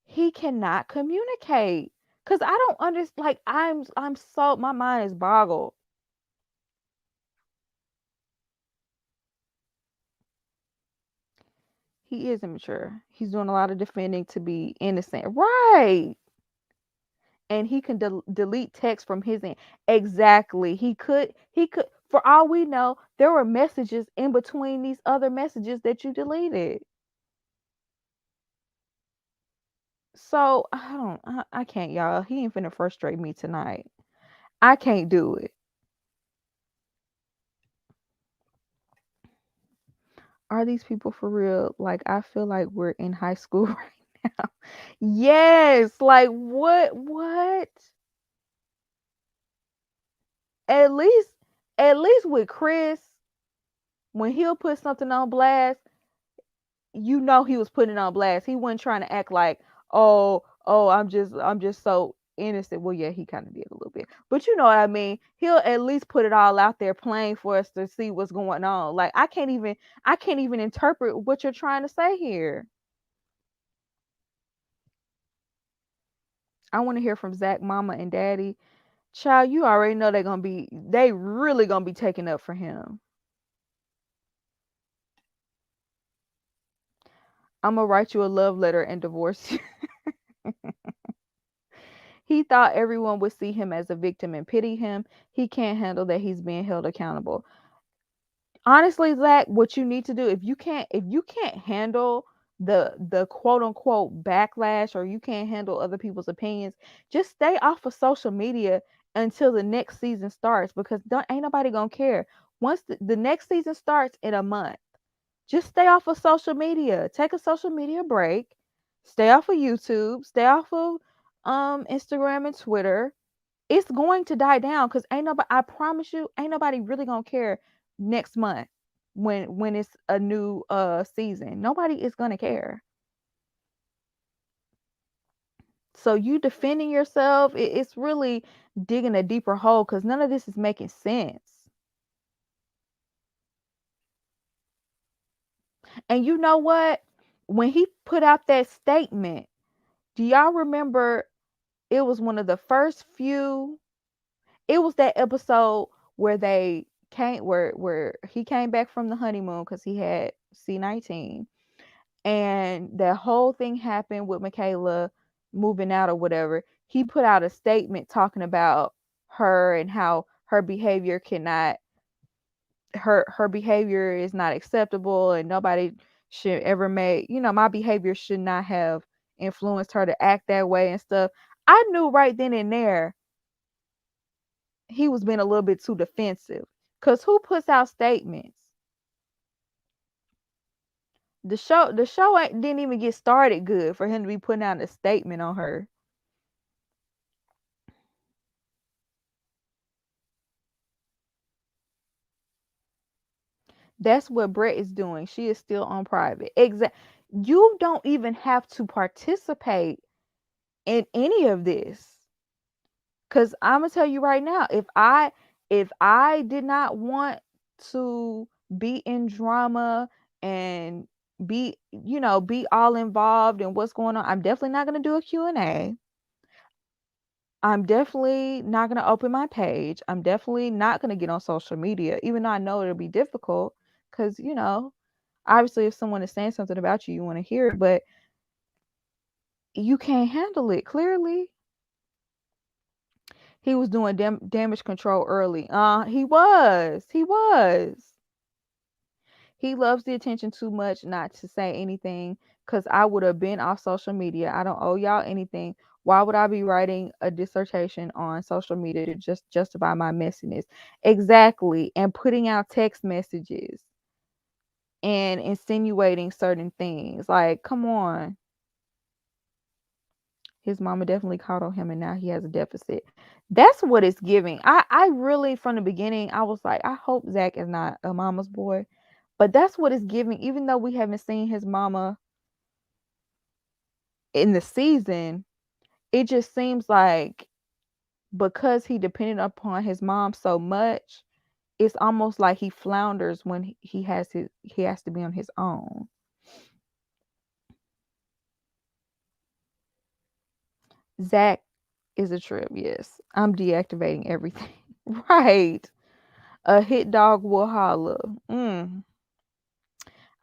Speaker 1: He cannot communicate. Cause I don't understand. Like I'm so my mind is boggled. He is immature. He's doing a lot of defending to be innocent. Right. And he can delete text from his end. Exactly. He could for all we know, there were messages in between these other messages that you deleted. So I can't, y'all. He ain't finna frustrate me tonight. I can't do it. Are these people for real? Like I feel like we're in high school right now. Yes, like what? At least at least with Chris, when he'll put something on blast, you know he was putting it on blast. He wasn't trying to act like, oh, I'm just so innocent. Well, yeah, he kind of did a little bit. But you know what I mean? He'll at least put it all out there plain for us to see what's going on. Like I can't even interpret what you're trying to say here. I want to hear from Zach, mama and daddy. Child, you already know they really gonna be taking up for him. I'm gonna write you a love letter and divorce you. He thought everyone would see him as a victim and pity him. He can't handle that he's being held accountable. Honestly, Zach, what you need to do if you can't handle the quote unquote backlash, or you can't handle other people's opinions, just stay off of social media until the next season starts, because ain't nobody gonna care. Once the next season starts in a month, just stay off of social media. Take a social media break. Stay off of YouTube. Stay off of Instagram and Twitter. It's going to die down because ain't nobody. I promise you, ain't nobody really gonna care next month when it's a new season. Nobody is gonna care. So you defending yourself, it's really digging a deeper hole because none of this is making sense. And you know what? When he put out that statement, do y'all remember it was one of the first few, it was that episode where they came where he came back from the honeymoon because he had C19, and that whole thing happened with Michaela moving out or whatever. He put out a statement talking about her and how her behavior is not acceptable, and nobody should ever make, my behavior should not have influenced her to act that way and stuff. I knew right then and there he was being a little bit too defensive. Cause who puts out statements? The show didn't even get started good for him to be putting out a statement on her. That's what Brett is doing. She is still on private. Exact. You don't even have to participate in any of this. Cause I'm gonna tell you right now, if I did not want to be in drama and be all involved in what's going on, I'm definitely not gonna do a Q&A. I'm definitely not gonna open my page. I'm definitely not gonna get on social media, even though I know it'll be difficult. Cause obviously, if someone is saying something about you, you want to hear it, but you can't handle it. Clearly, he was doing damage control early. He was. He was. He loves the attention too much not to say anything, because I would have been off social media. I don't owe y'all anything. Why would I be writing a dissertation on social media to just justify my messiness? Exactly. And putting out text messages and insinuating certain things. Like, come on. His mama definitely caught on him, and now he has a deficit. That's what it's giving. I really, from the beginning, I was like, I hope Zach is not a mama's boy. But that's what it's giving, even though we haven't seen his mama in the season, it just seems like because he depended upon his mom so much, it's almost like he flounders when he has to be on his own. Zach is a trip, yes. I'm deactivating everything. Right. A hit dog will holler.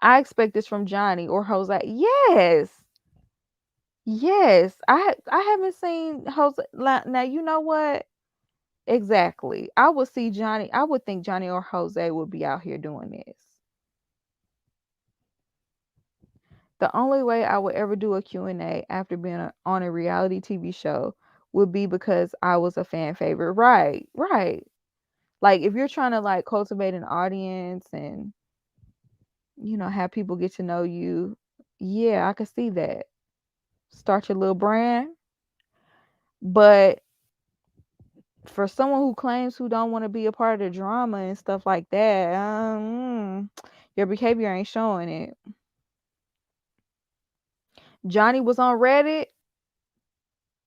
Speaker 1: I expect this from Johnny or Jose. Yes. Yes. I haven't seen Jose. Now you know what? Exactly. I would see Johnny. I would think Johnny or Jose would be out here doing this. The only way I would ever do a Q&A after being on a reality TV show would be because I was a fan favorite. Right. Right. Like if you're trying to like cultivate an audience and have people get to know you, yeah, I could see that. Start your little brand. But for someone who claims who don't want to be a part of the drama and stuff like that, your behavior ain't showing it. Johnny was on Reddit.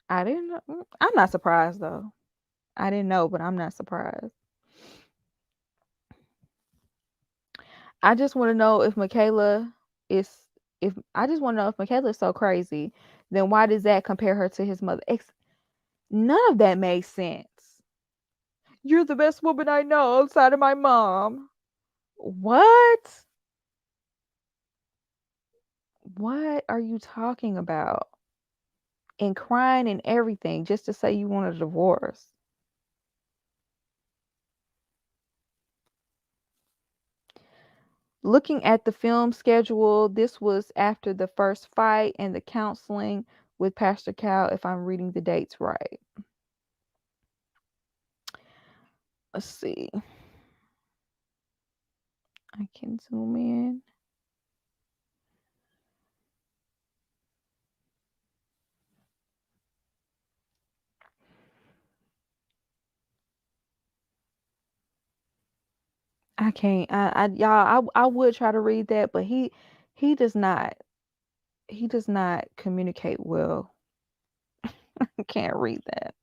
Speaker 1: I didn't know. I'm not surprised though. I didn't know, but I'm not surprised. I just want to know if Michaela is if I just want to know if Michaela is so crazy, then why does that compare her to his mother? None of that makes sense. You're the best woman I know outside of my mom. What? What are you talking about? And crying and everything just to say you want a divorce. Looking at the film schedule, this was after the first fight and the counseling with Pastor Cal, if I'm reading the dates right. Let's see. I can zoom in. I can't. I would try to read that, but he does not. He does not communicate well. I can't read that.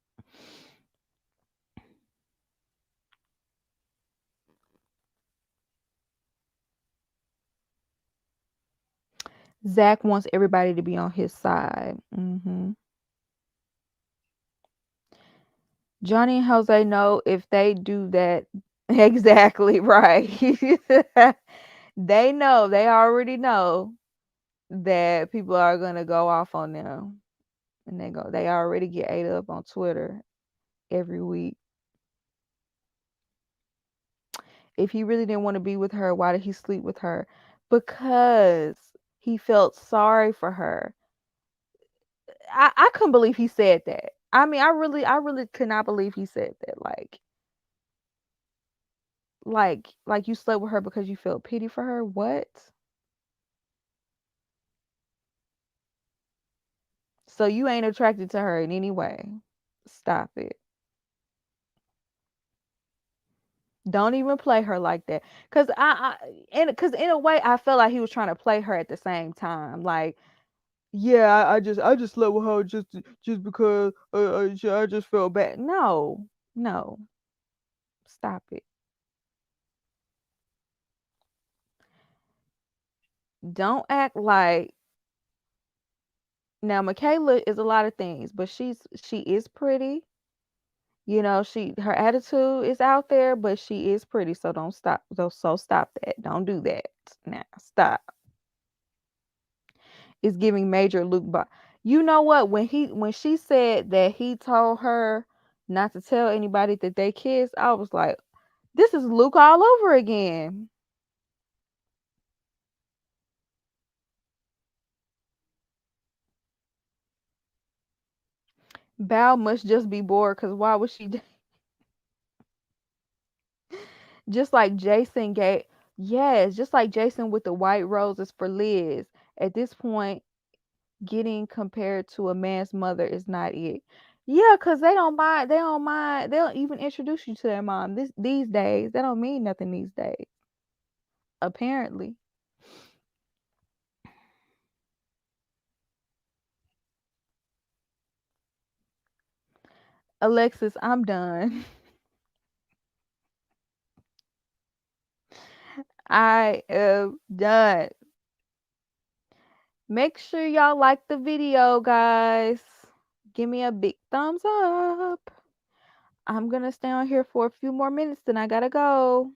Speaker 1: Zach wants everybody to be on his side. Johnny and Jose know if they do that. Exactly right. They know. They already know that people are gonna go off on them, and They already get ate up on Twitter every week. If he really didn't want to be with her, why did he sleep with her? Because he felt sorry for her. I couldn't believe he said that. I mean, I really could not believe he said that. Like you slept with her because you felt pity for her. What? So you ain't attracted to her in any way. Stop it. Don't even play her like that. Cause in a way I felt like he was trying to play her at the same time. Like, yeah, I just slept with her just because I just felt bad. No, no, stop it. Don't act like now Michaela is a lot of things, but she is pretty. Her attitude is out there, but she is pretty. So don't stop. So stop that. Don't do that. Now stop. It's giving major Luke. But you know what? When she said that he told her not to tell anybody that they kissed, I was like, this is Luke all over again. Bao must just be bored because why would she? Just like Jason gave, yes, just like Jason with the white roses for Liz. At this point, getting compared to a man's mother is not it. Yeah, because they don't mind. They don't mind. They don't even introduce you to their mom. These days, they don't mean nothing these days. Apparently. Alexis, I'm done. I am done. Make sure y'all like the video, guys. Give me a big thumbs up. I'm gonna stay on here for a few more minutes, then I gotta go.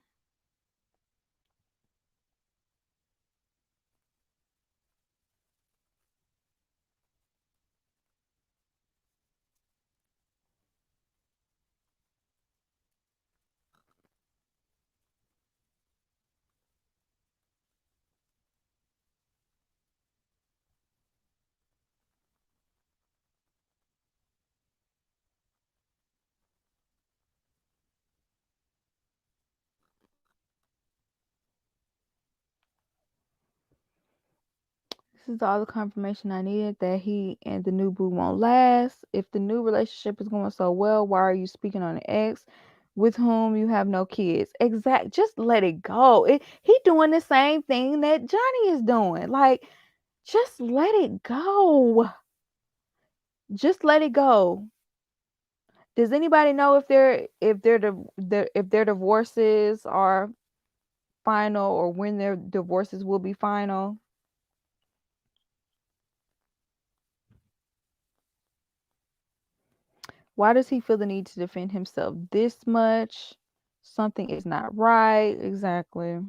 Speaker 1: This is all the confirmation I needed that he and the new boo won't last. If the new relationship is going so well, why are you speaking on an ex with whom you have no kids? Exact. Just let it go. He doing the same thing that Johnny is doing. Like, just let it go. Just let it go. Does anybody know if their divorces are final or when their divorces will be final? Why does he feel the need to defend himself this much? Something is not right. Exactly.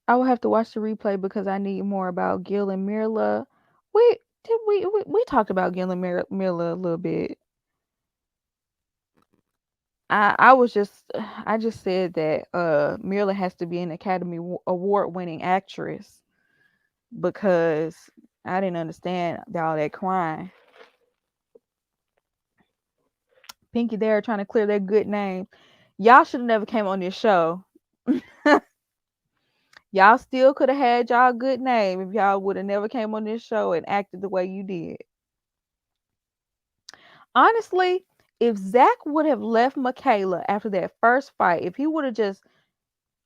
Speaker 1: I will have to watch the replay because I need more about Gil and Mirla. We talked about Gil and Mirla a little bit. I was just I just said that Mirla has to be an Academy Award winning actress because I didn't understand all that crying. Pinky there trying to clear their good name. Y'all should have never came on this show. Y'all still could have had y'all good name if y'all would have never came on this show and acted the way you did. Honestly, if Zach would have left Michaela after that first fight, if he would have just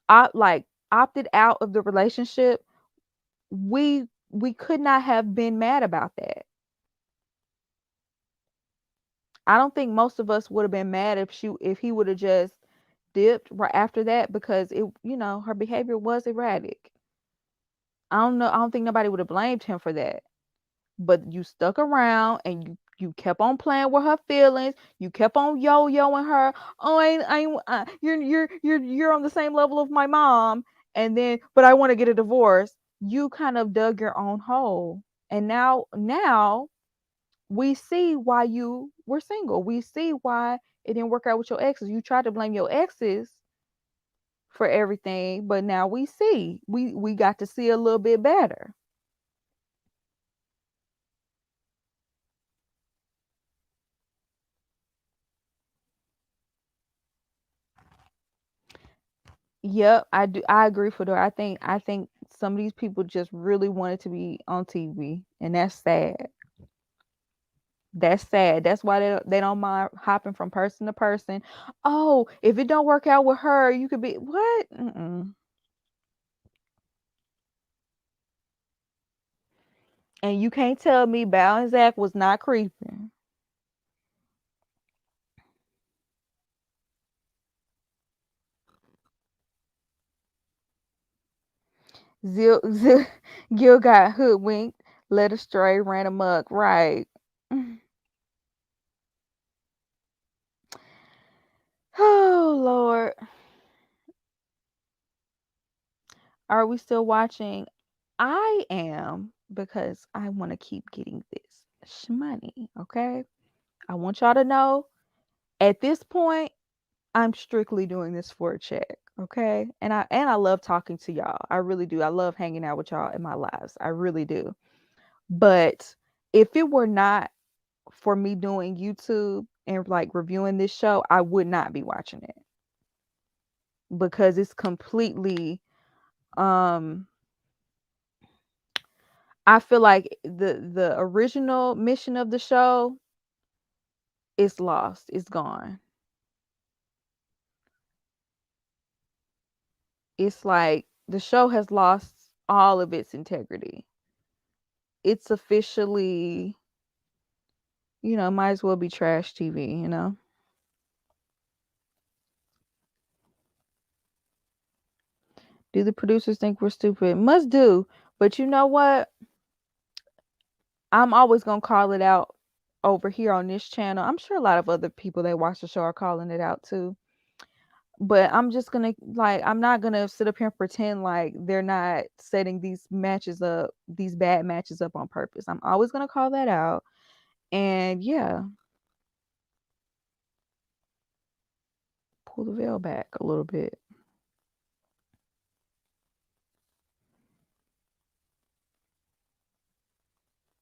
Speaker 1: opted out of the relationship, we could not have been mad about that. I don't think most of us would have been mad if he would have just dipped right after that because her behavior was erratic. I don't know. I don't think nobody would have blamed him for that. But you stuck around and you kept on playing with her feelings. You kept on yo-yoing her. Oh, you're on the same level of my mom. And then, but I want to get a divorce. You kind of dug your own hole. And now we see why you were single. We see why it didn't work out with your exes. You tried to blame your exes for everything, but now we see. We got to see a little bit better. Yep, I do. I agree, Fedora. I think some of these people just really wanted to be on TV, and that's sad. That's sad. That's why they don't mind hopping from person to person. Oh, if it don't work out with her, you could be what? Mm-mm. And you can't tell me Bow and Zach was not creeping. Gil got hoodwinked, led astray, ran amok. Right. Oh Lord. Are we still watching? I am because I want to keep getting this money. Okay. I want y'all to know at this point, I'm strictly doing this for a check. Okay. And I love talking to y'all. I really do. I love hanging out with y'all in my lives. I really do. But if it were not for me doing YouTube and like reviewing this show, I would not be watching it because it's completely I feel like the original mission of the show is lost. It's gone. It's like the show has lost all of its integrity. it's officially, might as well be trash TV. Do the producers think we're stupid? Must do. But you know what? I'm always gonna call it out over here on this channel. I'm sure a lot of other people that watch the show are calling it out too. But I'm just gonna I'm not gonna sit up here and pretend like they're not setting these matches up, these bad matches up on purpose. I'm always gonna call that out. And yeah, pull the veil back a little bit.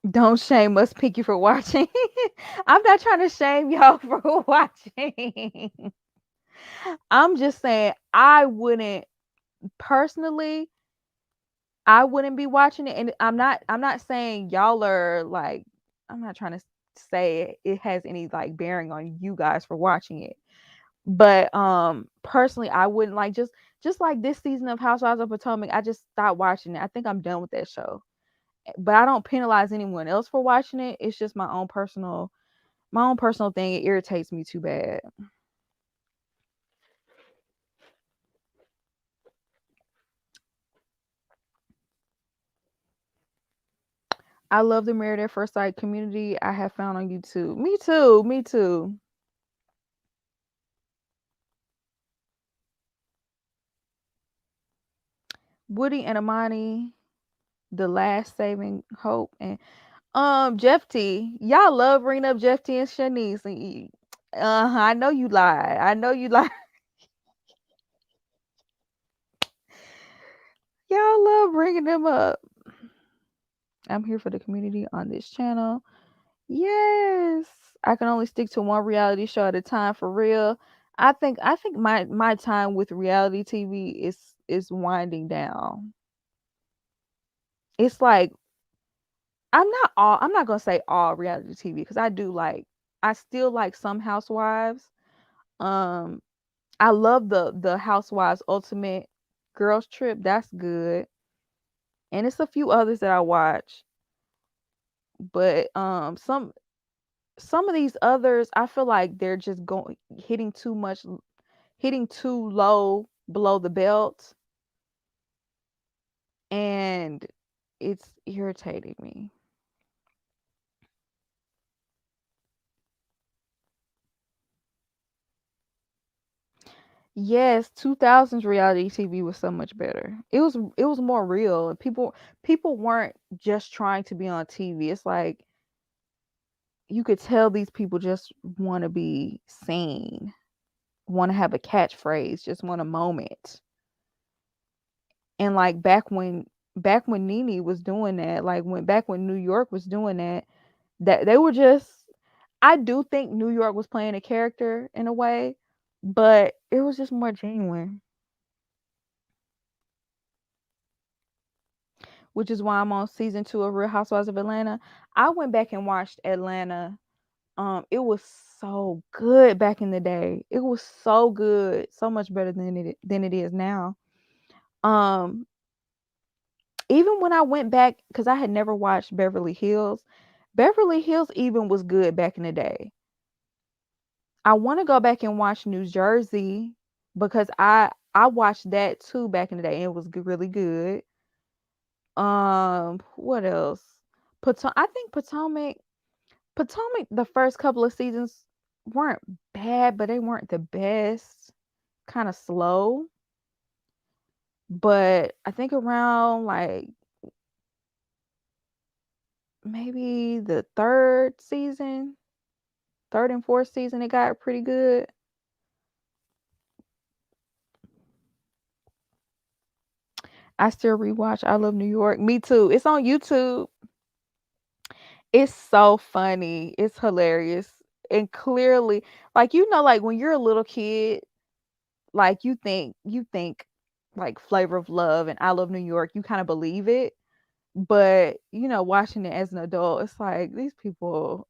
Speaker 1: Don't shame us, Pinky, for watching. I'm not trying to shame y'all for watching. I'm just saying I wouldn't personally, I wouldn't be watching it. And I'm not saying y'all are like, I'm not trying to say it has any like bearing on you guys for watching it. But personally I wouldn't like just like this season of Housewives of Potomac, I just stopped watching it. I think I'm done with that show. But I don't penalize anyone else for watching it. It's just my own personal thing. It irritates me too bad. I love the Married at First Sight community I have found on YouTube. Me too. Me too. Woody and Amani, the last saving hope, and Jeff T. Y'all love bringing up Jeff T and Shanice. And I know you lie. I know you lie. Y'all love bringing them up. I'm here for the community on this channel. Yes. I can only stick to one reality show at a time for real. I think my time with reality TV is winding down. It's like I'm not gonna say all reality TV because I still like some housewives. Um I love the Housewives Ultimate Girls Trip. That's good. And it's a few others that I watch. But some of these others, I feel like they're just going hitting too low below the belt, and it's irritating me. Yes, 2000s reality TV was so much better. It was more real. People weren't just trying to be on TV. It's like you could tell these people just want to be seen, want to have a catchphrase, just want a moment. And like back when Nene was doing that, like back when New York was doing that, that they were just I do think New York was playing a character in a way, but it was just more genuine, which is why I'm on season 2 of Real Housewives of Atlanta. I went back and watched Atlanta. It was so good back in the day. It was so good, so much better than it is now. Um, Even when I went back, because I had never watched Beverly Hills. Beverly Hills even was good back in the day. I want to go back and watch New Jersey because I watched that too back in the day and it was really good. What else? I think Potomac the first couple of seasons weren't bad, but they weren't the best. Kind of slow. But I think around like maybe the third and fourth season, it got pretty good. I still rewatch I Love New York. Me too. It's on YouTube. It's so funny. It's hilarious. And clearly, like like when you're a little kid, like you think like Flavor of Love and I Love New York, you kind of believe it. But watching it as an adult, it's like these people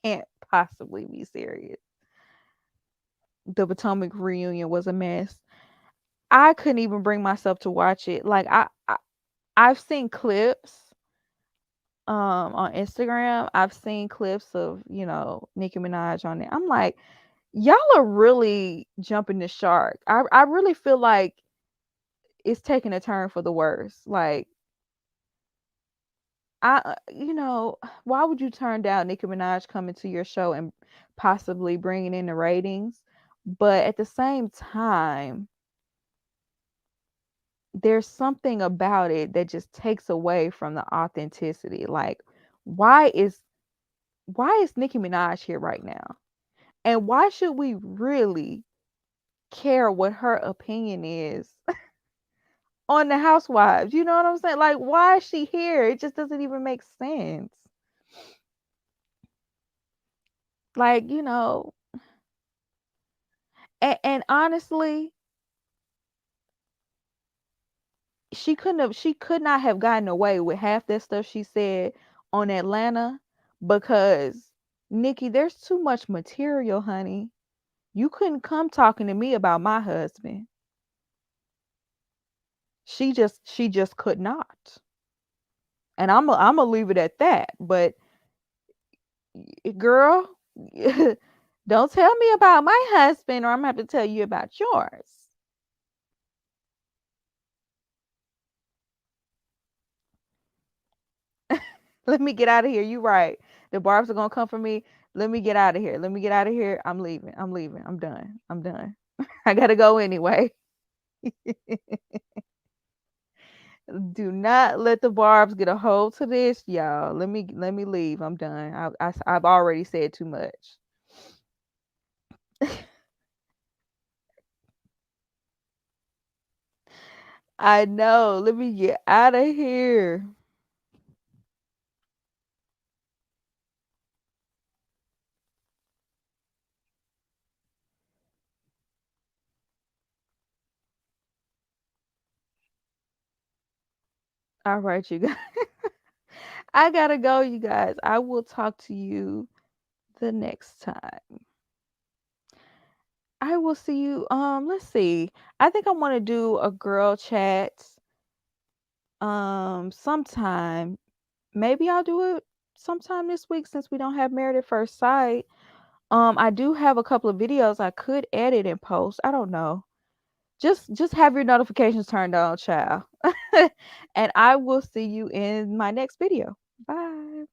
Speaker 1: can't possibly be serious. The Potomac reunion was a mess. I couldn't even bring myself to watch it. Like I've seen clips, on Instagram, I've seen clips of, Nicki Minaj on it. I'm like, y'all are really jumping the shark. I really feel like it's taking a turn for the worse. Like, why would you turn down Nicki Minaj coming to your show and possibly bringing in the ratings? But at the same time, there's something about it that just takes away from the authenticity. Like, why is why is Nicki Minaj here right now? And why should we really care what her opinion is on the housewives? You know what I'm saying? Like, why is she here? It just doesn't even make sense. Like, and honestly, she could not have gotten away with half that stuff she said on Atlanta because Nikki, there's too much material, honey. You couldn't come talking to me about my husband. She just could not. And I'm gonna leave it at that. But girl, don't tell me about my husband or I'm gonna have to tell you about yours. Let me get out of here. You right. The barbs are gonna come for me. Let me get out of here. Let me get out of here. I'm leaving. I'm leaving. I'm done. I'm done. I gotta go anyway. Do not let the barbs get a hold to this, y'all. Let me leave. I'm done. I've already said too much. I know. Let me get out of here. All right, you guys. I gotta go, you guys. I will talk to you the next time. I will see you. Let's see. I think I want to do a girl chat sometime. Maybe I'll do it sometime this week since we don't have Married at First Sight. I do have a couple of videos I could edit and post. I don't know. Just have your notifications turned on, child. And I will see you in my next video. Bye.